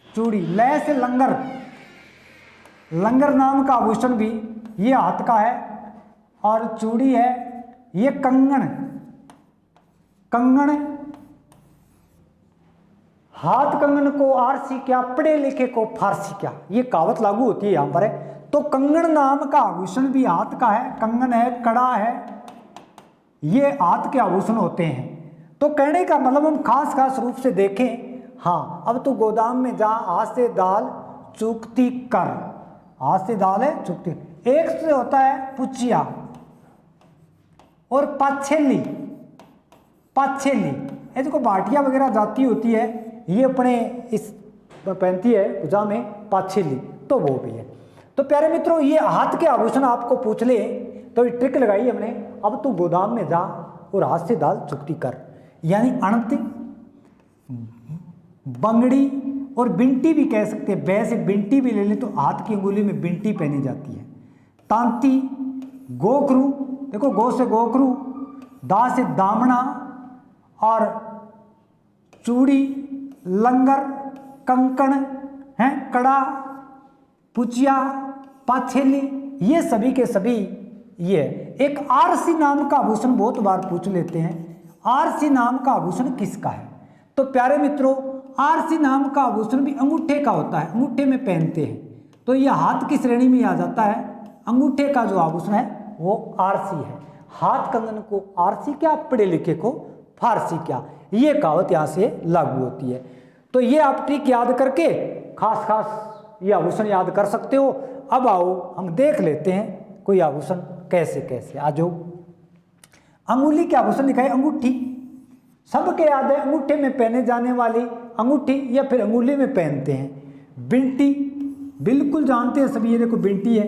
Speaker 1: चूड़ी, लय से लंगर नाम का आभूषण भी ये हाथ का है। और चूड़ी है ये कंगन, हाथ कंगन को आरसी क्या, पढ़े लिखे को फारसी क्या, ये कहावत लागू होती है यहां पर है। तो कंगन नाम का आभूषण भी हाथ का है, कंगन है, कड़ा है, ये हाथ के आभूषण होते हैं। तो कहने का मतलब हम खास रूप से देखें, हाँ अब तो गोदाम में जा, हाथ से दाल चुकती कर, हाथ से दाल है चुकती। एक से होता है पुचिया और पाछेली, ये देखो बाटिया वगैरह जाती होती है, ये अपने इस पहनती है भुजा में पाछेली, तो वो भी है। तो प्यारे मित्रों ये हाथ के आभूषण आपको पूछ ले तो ये ट्रिक लगाई हमने। अब तू गोदाम में जा और हाथ से दाल चुकती कर, यानी अणत, बंगड़ी और बिंटी भी कह सकते हैं। बै से बिंटी भी ले ले तो हाथ की अंगुली में बिंटी पहनी जाती है। तांती, गोखरू, देखो गो से गोखरू, दा से दामना, और चूड़ी, लंगर, कंकण है, कड़ा, पुचिया, पाछेली, ये सभी के सभी ये। एक आरसी नाम का आभूषण बहुत बार पूछ लेते हैं, आरसी नाम का आभूषण किसका है। तो प्यारे मित्रों आरसी नाम का आभूषण भी अंगूठे का होता है, अंगूठे में पहनते हैं। तो यह हाथ की श्रेणी में आ जाता है। अंगूठे का जो आभूषण है वो आरसी है। हाथ कंगन को आरसी क्या, पढ़े लिखे को फारसी क्या, ये कहावत यहाँ से लागू होती है। तो ये आप ट्रिक याद करके खास ये आभूषण याद कर सकते हो। अब आओ हम देख लेते हैं कोई आभूषण कैसे। आ जाओ, अंगुली के आभूषण दिखाए, अंगूठी सबके याद है, अंगूठे में पहने जाने वाली अंगूठी या फिर अंगुली में पहनते हैं। बिंटी बिल्कुल जानते हैं सभी, ये देखो बिंटी है।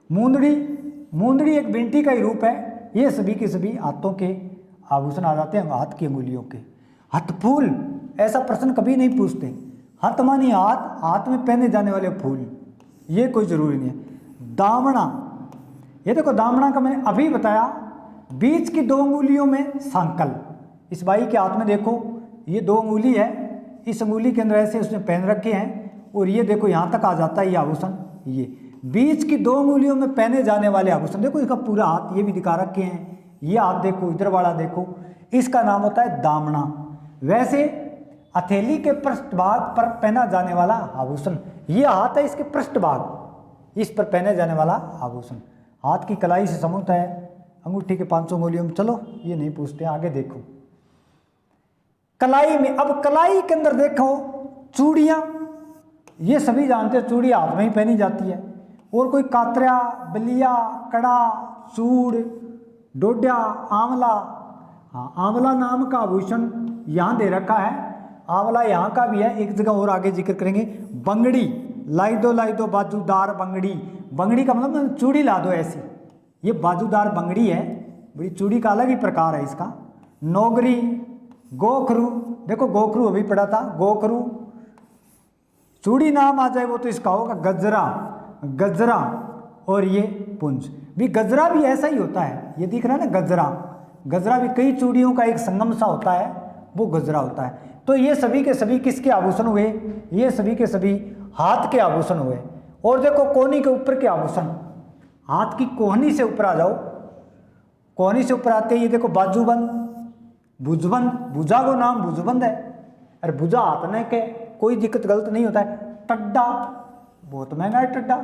Speaker 1: मूंदड़ी एक बिंटी का ही रूप है। ये सभी के सभी हाथों के आभूषण आ जाते हैं, हाथ की अंगुलियों के। हथफूल, ऐसा प्रश्न कभी नहीं पूछते। हथ मानी हाथ में पहने जाने वाले फूल, ये कोई जरूरी नहीं है। दामना, ये देखो दामना का मैंने अभी बताया, बीच की दो अंगुलियों में सांकल। इस बाई के हाथ में देखो ये दो अंगुली है, इस अंगुली के अंदर ऐसे उसने पहन रखे हैं और ये देखो यहाँ तक आ जाता है ये आभूषण। ये बीच की दो अंगुलियों में पहने जाने वाले आभूषण, देखो इसका पूरा हाथ ये भी दिखा रखे हैं। ये हाथ देखो, इधर वाला देखो, इसका नाम होता है दामना। वैसे हथेली के पृष्ठभाग पर पहना जाने वाला आभूषण, ये हाथ है, इसके पृष्ठभाग, इस पर पहने जाने वाला आभूषण। हाथ की कलाई से समूहता है अंगूठी के 500 अंगुलियों में। चलो ये नहीं पूछते, आगे देखो। कलाई में, अब कलाई के अंदर देखो चूड़ियाँ, ये सभी जानते हैं चूड़ी हाथ में ही पहनी जाती है। और कोई कातरा, बलिया, कड़ा, चूड़, डोड्या, आंवला। हाँ, आंवला नाम का आभूषण यहाँ दे रखा है। आंवला यहाँ का भी है, एक जगह और आगे जिक्र करेंगे। बंगड़ी, लाई दो बाजूदार बंगड़ी। बंगड़ी का मतलब चूड़ी ला दो ऐसी, ये बाजूदार बंगड़ी है, बड़ी चूड़ी का अलग ही प्रकार है इसका। नौगरी, गोखरू, देखो गोखरू अभी पड़ा था, गोखरू। चूड़ी नाम आ जाए वो तो इसका होगा गजरा, गजरा। और ये पुंज भी, गजरा भी ऐसा ही होता है, ये दिख रहा है ना गजरा। गजरा भी कई चूड़ियों का एक संगम सा होता है, वो गजरा होता है। तो ये सभी के सभी किसके आभूषण हुए? ये सभी के सभी हाथ के आभूषण हुए। और देखो कोहनी के ऊपर के आभूषण, हाथ की कोहनी से ऊपर आ जाओ, कोहनी से ऊपर आते ये देखो बाजूबंद, भुजबंद, भुजा को नाम भुजबंद है। अरे भुजा हाथ में के कोई दिक्कत गलत नहीं होता है। टड्डा, बहुत महंगा है टड्डा।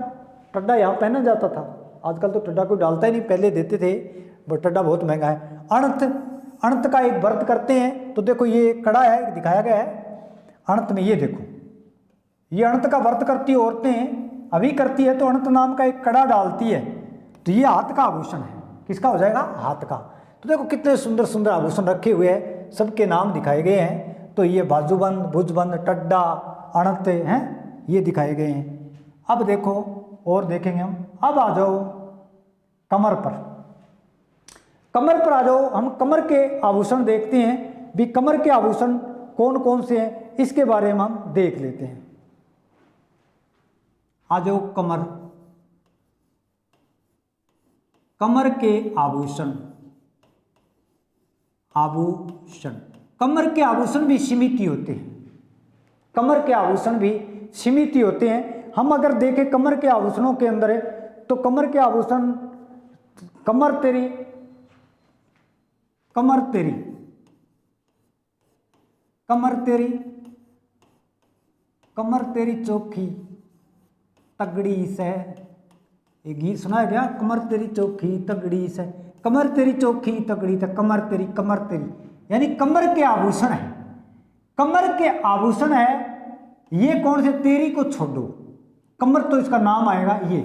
Speaker 1: टड्डा यहाँ पहना जाता था, आजकल तो टड्डा कोई डालता ही नहीं, पहले देते थे, बट टड्डा बहुत महंगा है। अणत, अणत का एक व्रत करते हैं, तो देखो ये कड़ा है, दिखाया गया है अणत में। ये देखो ये अणत का व्रत करती औरतें अभी करती है, तो अणत नाम का एक कड़ा डालती है, तो ये हाथ का आभूषण है। किसका हो जाएगा? हाथ का। तो देखो कितने सुंदर सुंदर आभूषण रखे हुए हैं, सबके नाम दिखाए गए हैं। तो ये बाजूबंद, भुजबंद, टड्डा, अणत हैं, ये दिखाए गए हैं। अब देखो और देखेंगे हम। अब आ जाओ कमर पर, कमर पर आ जाओ। हम कमर के आभूषण देखते हैं भी, कमर के आभूषण कौन कौन से हैं इसके बारे में हम देख लेते हैं। आ जाओ कमर, कमर के आभूषण, आभूषण। कमर के आभूषण भी सीमित होते हैं, कमर के आभूषण भी सीमित होते हैं। हम अगर देखें कमर के आभूषणों के अंदर है, तो कमर के आभूषण, कमर तेरी, कमर तेरी, कमर तेरी, कमर तेरी चौखी तगड़ी से, एक गीत सुना है क्या? कमर तेरी चौखी तगड़ी से, कमर तेरी चौखी तगड़ी से, कमर तेरी, कमर तेरी, यानी कमर के आभूषण है, कमर के आभूषण है। ये कौन से? तेरी को छोड़ो, कमर तो इसका नाम आएगा। ये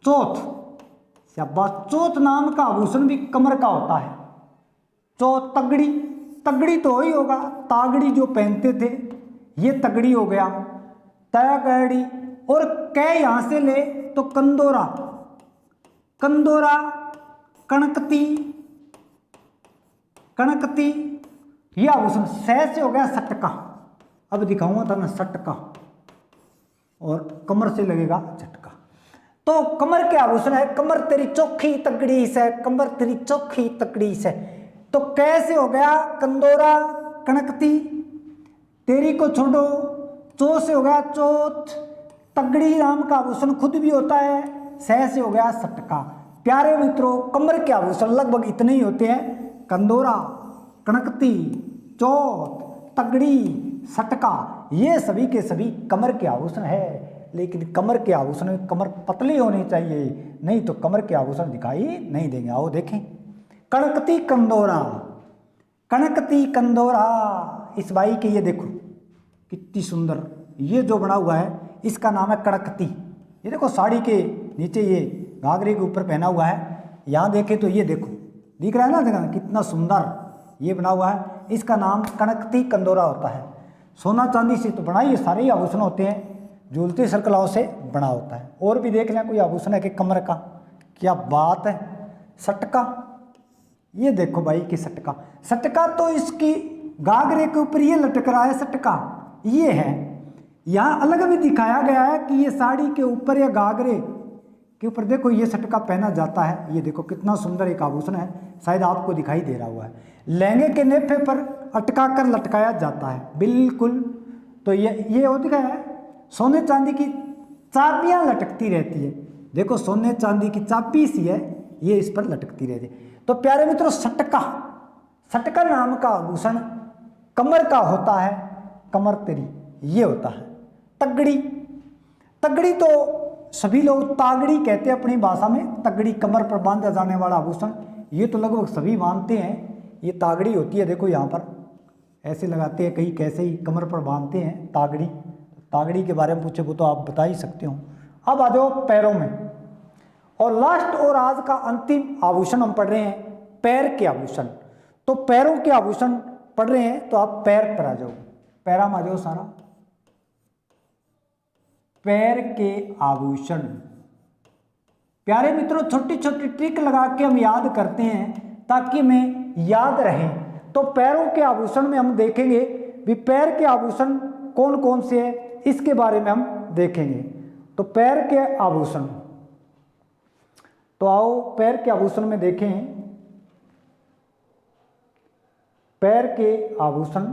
Speaker 1: चौथ, शाबाश, चौथ नाम का आभूषण भी कमर का होता है। चौथ, तगड़ी, तगड़ी तो ही होगा, तागड़ी जो पहनते थे, ये तगड़ी हो गया। तगड़ी, और कै यहां से ले तो कंदोरा, कंदोरा, कणकती, कणकती, ये आभूषण। सह से हो गया सटका, अब दिखाऊंगा था ना सटका, और कमर से लगेगा झटका। तो कमर के आभूषण है, कमर तेरी चौखी तगड़ी से, कमर तेरी चौखी तगड़ी से। तो कैसे हो गया? कंदोरा, कणकती, तेरी को छोड़ो, चो से हो गया चौथ, तगड़ी नाम का आभूषण खुद भी होता है, सह से हो गया सटका। प्यारे मित्रों, कमर के आभूषण लगभग इतने ही होते हैं, कंदोरा, कणकती, चौथ, तगड़ी, सटका, ये सभी के सभी कमर के आभूषण है। लेकिन कमर के आभूषण में कमर पतली होनी चाहिए, नहीं तो कमर के आभूषण दिखाई नहीं देंगे। आओ देखें, कणकती कंदोरा, कणकती कंदोरा, इस बाई के ये देखो कितनी सुंदर, ये जो बना हुआ है इसका नाम है कणकती। ये देखो साड़ी के नीचे, ये घाघरे के ऊपर पहना हुआ है, यहाँ देखें तो ये देखो दिख रहा है ना, देखा कितना सुंदर ये बना हुआ है, इसका नाम कणकती कंदोरा होता है। सोना चांदी से तो बना, ये सारे ही आभूषण होते हैं, झूलती सरकलाओं से बना होता है। और भी देख लें कोई आभूषण है कि कमर का, क्या बात है। सटका, ये देखो भाई कि सटका, सटका तो इसकी घाघरे के ऊपर ये लटक रहा है, सटका ये है। यहाँ अलग भी दिखाया गया है कि ये साड़ी के ऊपर या घाघरे के ऊपर देखो ये सटका पहना जाता है। ये देखो कितना सुंदर एक आभूषण है, शायद आपको दिखाई दे रहा हुआ है। लहंगे के नेफे पर अटका कर लटकाया जाता है, बिल्कुल। तो ये हो दिखाया है। सोने चांदी की चाबियां लटकती रहती है, देखो सोने चांदी की चाबी सी है, ये इस पर लटकती रहती है। तो प्यारे मित्रों, सटका, सटका नाम का आभूषण कमर का होता है, कमर तेरी ये होता है। तगड़ी, तगड़ी तो सभी लोग तागड़ी कहते हैं अपनी भाषा में, तगड़ी कमर पर बांधा जाने वाला आभूषण, ये तो लगभग सभी मानते हैं, ये तागड़ी होती है। देखो यहाँ पर ऐसे लगाते हैं, कहीं कैसे ही कमर पर बांधते हैं तागड़ी। तागड़ी के बारे में पूछे वो तो आप बता ही सकते हो। अब आ जाओ पैरों में, और लास्ट और आज का अंतिम आभूषण हम पढ़ रहे हैं पैर के आभूषण। तो पैरों के आभूषण पढ़ रहे हैं तो आप पैर पर आ जाओ, पैरा में आ जाओ सारा। पैर के आभूषण प्यारे मित्रों, छोटी छोटी ट्रिक लगा के हम याद करते हैं ताकि हमें याद रहे। तो पैरों के आभूषण में हम देखेंगे भी पैर के आभूषण कौन कौन से हैं, इसके बारे में हम देखेंगे। तो पैर के आभूषण, तो आओ पैर के आभूषण में देखें। पैर के आभूषण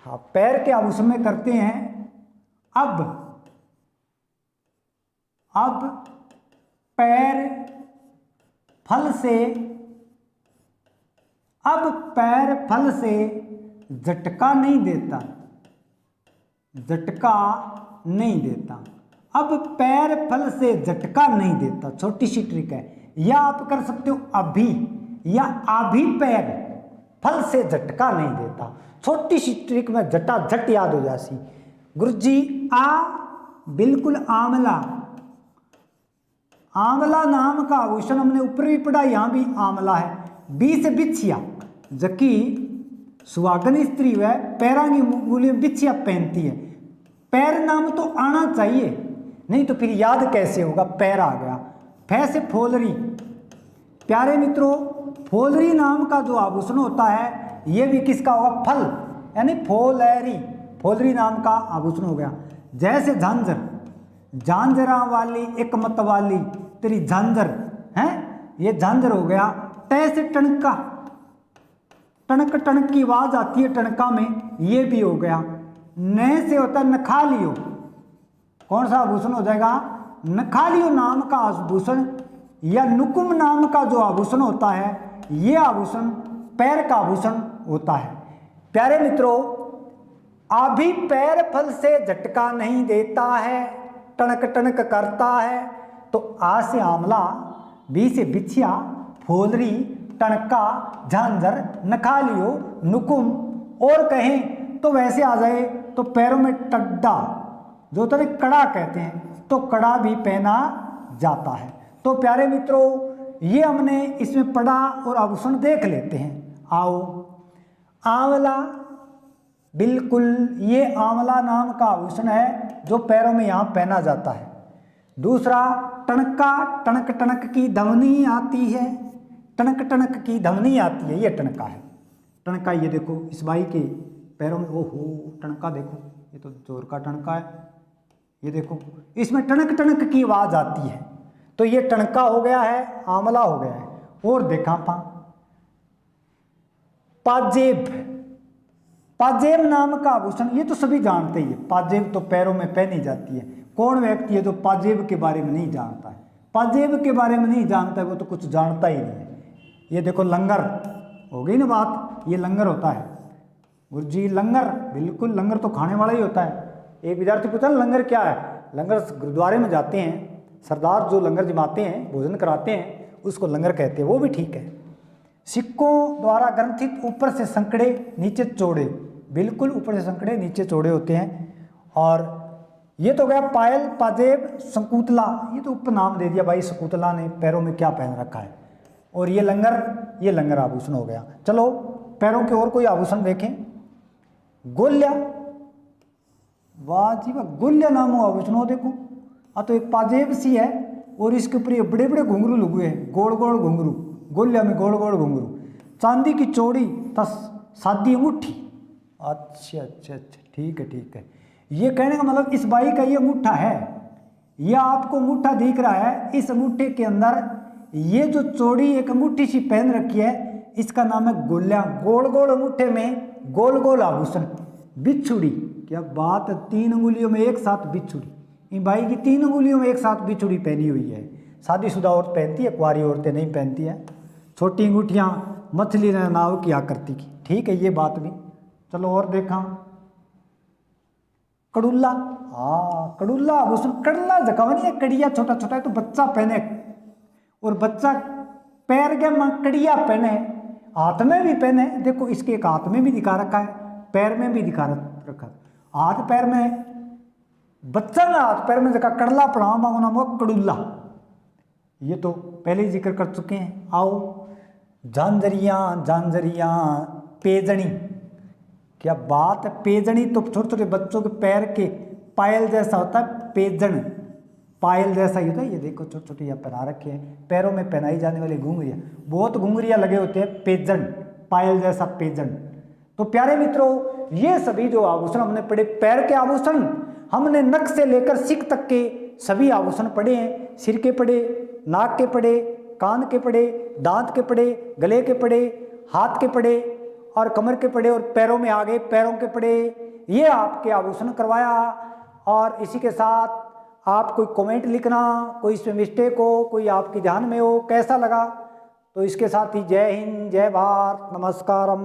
Speaker 1: हाँ, पैर के आभूषण में करते हैं। अब पैर फल से, अब पैर फल से झटका नहीं देता, झटका नहीं देता। अब पैर फल से झटका नहीं देता, छोटी सी ट्रिक है। या आप कर सकते हो अभी, या अभी पैर फल से झटका नहीं देता। छोटी सी ट्रिक में झटा झट याद हो जासी। गुरुजी आ बिल्कुल आंवला, आंवला नाम का आभूषण हमने ऊपर भी पढ़ा, यहां भी आंवला है। बी से बिछिया, जबकि सुहागन स्त्री वह पैरा की मूली में बिछिया पहनती है। पैर नाम तो आना चाहिए, नहीं तो फिर याद कैसे होगा। पैर आ गया। फै से फोलरी, प्यारे मित्रों फोलरी नाम का जो आभूषण होता है ये भी किसका होगा, फल, यानी फोलरी, फोलरी नाम का आभूषण हो गया। जैसे झांझर, झांझरा वाली एक मत वाली तेरी झांझर है, ये झांझर हो गया। तै से टणका, टणक टणक की आवाज आती है टणका में, ये भी हो गया। न से होता है नखालियो, कौन सा आभूषण हो जाएगा, नखालियो नाम का आभूषण। या नुकुम नाम का जो आभूषण होता है ये आभूषण पैर का आभूषण होता है। प्यारे मित्रों, अभी पैर फल से झटका नहीं देता है, टणक टणक करता है। तो आ से आंवला, बी से बिछिया, फोलरी, टणका, झांझर, नखालियो, नुकुम, और कहें तो वैसे आ जाए तो पैरों में टड्डा, जो तो कड़ा कहते हैं, तो कड़ा भी पहना जाता है। तो प्यारे मित्रों ये हमने इसमें पढ़ा और आभूषण देख लेते हैं। आओ, आंवला, बिल्कुल ये आंवला नाम का आभूषण है जो पैरों में यहाँ पहना जाता है। दूसरा टणका, टणक टणक की ध्वनि आती है, टणक टणक की ध्वनि आती है, ये टणका है। टणका ये देखो इस बाई के पैरों में, ओहो टणका देखो, ये तो जोर का टणका है, ये देखो इसमें टणक टणक की आवाज आती है। तो ये टणका हो गया है, आंवला हो गया है। और देखा पाजेब, पाजेब नाम का आभूषण, ये तो सभी जानते ही है। पाजेब तो पैरों में पहनी जाती है। कौन व्यक्ति है जो पाजेब के बारे में नहीं जानता है, पाजेब के बारे में नहीं जानता है वो तो कुछ जानता ही नहीं है। ये देखो लंगर, हो गई ना बात, ये लंगर होता है। गुरुजी लंगर, बिल्कुल लंगर तो खाने वाला ही होता है। एक विद्यार्थी पूछा लंगर क्या है, लंगर गुरुद्वारे में जाते हैं, सरदार जो लंगर जमाते हैं, भोजन कराते हैं, उसको लंगर कहते हैं, वो भी ठीक है। सिक्कों द्वारा ग्रंथित, ऊपर से संकड़े नीचे चौड़े, बिल्कुल ऊपर से संकड़े नीचे चौड़े होते हैं। और ये तो गया पायल, पाजेब, शकुंतला, ये तो उपनाम दे दिया भाई, शकुंतला ने पैरों में क्या पहन रखा है। और ये लंगर आभूषण हो गया। चलो पैरों के और कोई आभूषण देखें। गोल्या, वाह जी वाह, गोल्या नाम आभूषण हो देखो, तो एक पाजेब सी है और इसके ऊपर ये बड़े बड़े घुंघरू लगे हैं, गोल गोल घुंघरू, गोल्या में गोल गोल घुंघरू, चांदी की चौड़ी तस सादी अंगूठी। अच्छा अच्छा अच्छा, ठीक है ठीक है। ये कहने का मतलब इस बाई का ये अंगूठा है, यह आपको अंगूठा दिख रहा है, इस अंगूठे के अंदर ये जो चौड़ी एक अंगूठी सी पहन रखी है, इसका नाम है गोल्या। गोल गोल अंगूठे में गोल गोल आभूषण। बिछुड़ी, क्या बात है, 3 अंगुलियों में एक साथ बिछुड़ी, इन भाई की 3 अंगुलियों में एक साथ बिछुड़ी पहनी हुई है। शादीशुदा औरत पहनती है, कुंवारी औरतें नहीं पहनती है। छोटी अंगूठियाँ मछली नाव की आकृति की, ठीक है ये बात भी। चलो और देखा, कड़ुल्ला, हाँ कड़ुल्ला आभूषण, कड़ला जकावा नहीं है, कड़िया छोटा छोटा है तो बच्चा पहने, और बच्चा पैर के में कड़िया पहने, हाथ में भी पहने। देखो इसके एक हाथ में भी दिखा रखा है, पैर में भी दिखा रखा है। हाथ पैर में बच्चा ना, हाथ पैर में जगह कड़ला पढ़ावा मांगो नाम हुआ कड़ुल्ला। ये तो पहले ही जिक्र कर चुके हैं। आओ झांझरिया, झांझरिया पेजनी, क्या बात है। पेजनी तो छोटे छोटे बच्चों के पैर के पायल जैसा होता है, पेजन पायल जैसा ही होता है। ये देखो छोटे छोटे यहाँ पहना रखे हैं, पैरों में पहनाई जाने वाली घुंघरिया, बहुत घुंघरिया लगे होते हैं, पेजन पायल जैसा पेजन। तो प्यारे मित्रों, ये सभी जो आभूषण हमने पढ़े, पैर के आभूषण हमने नख से लेकर सिक तक के सभी आभूषण पढ़े हैं। सिर के पढ़े, नाक के पढ़े, कान के पढ़े, दांत के पढ़े, गले के पढ़े, हाथ के पढ़े और कमर के पढ़े, और पैरों में आ गए पैरों के पढ़े। ये आपके आभूषण करवाया। और इसी के साथ आप कोई कमेंट लिखना, कोई इसमें मिस्टेक हो, कोई आपके ध्यान में हो, कैसा लगा। तो इसके साथ ही जय हिंद, जय भारत, नमस्कारम।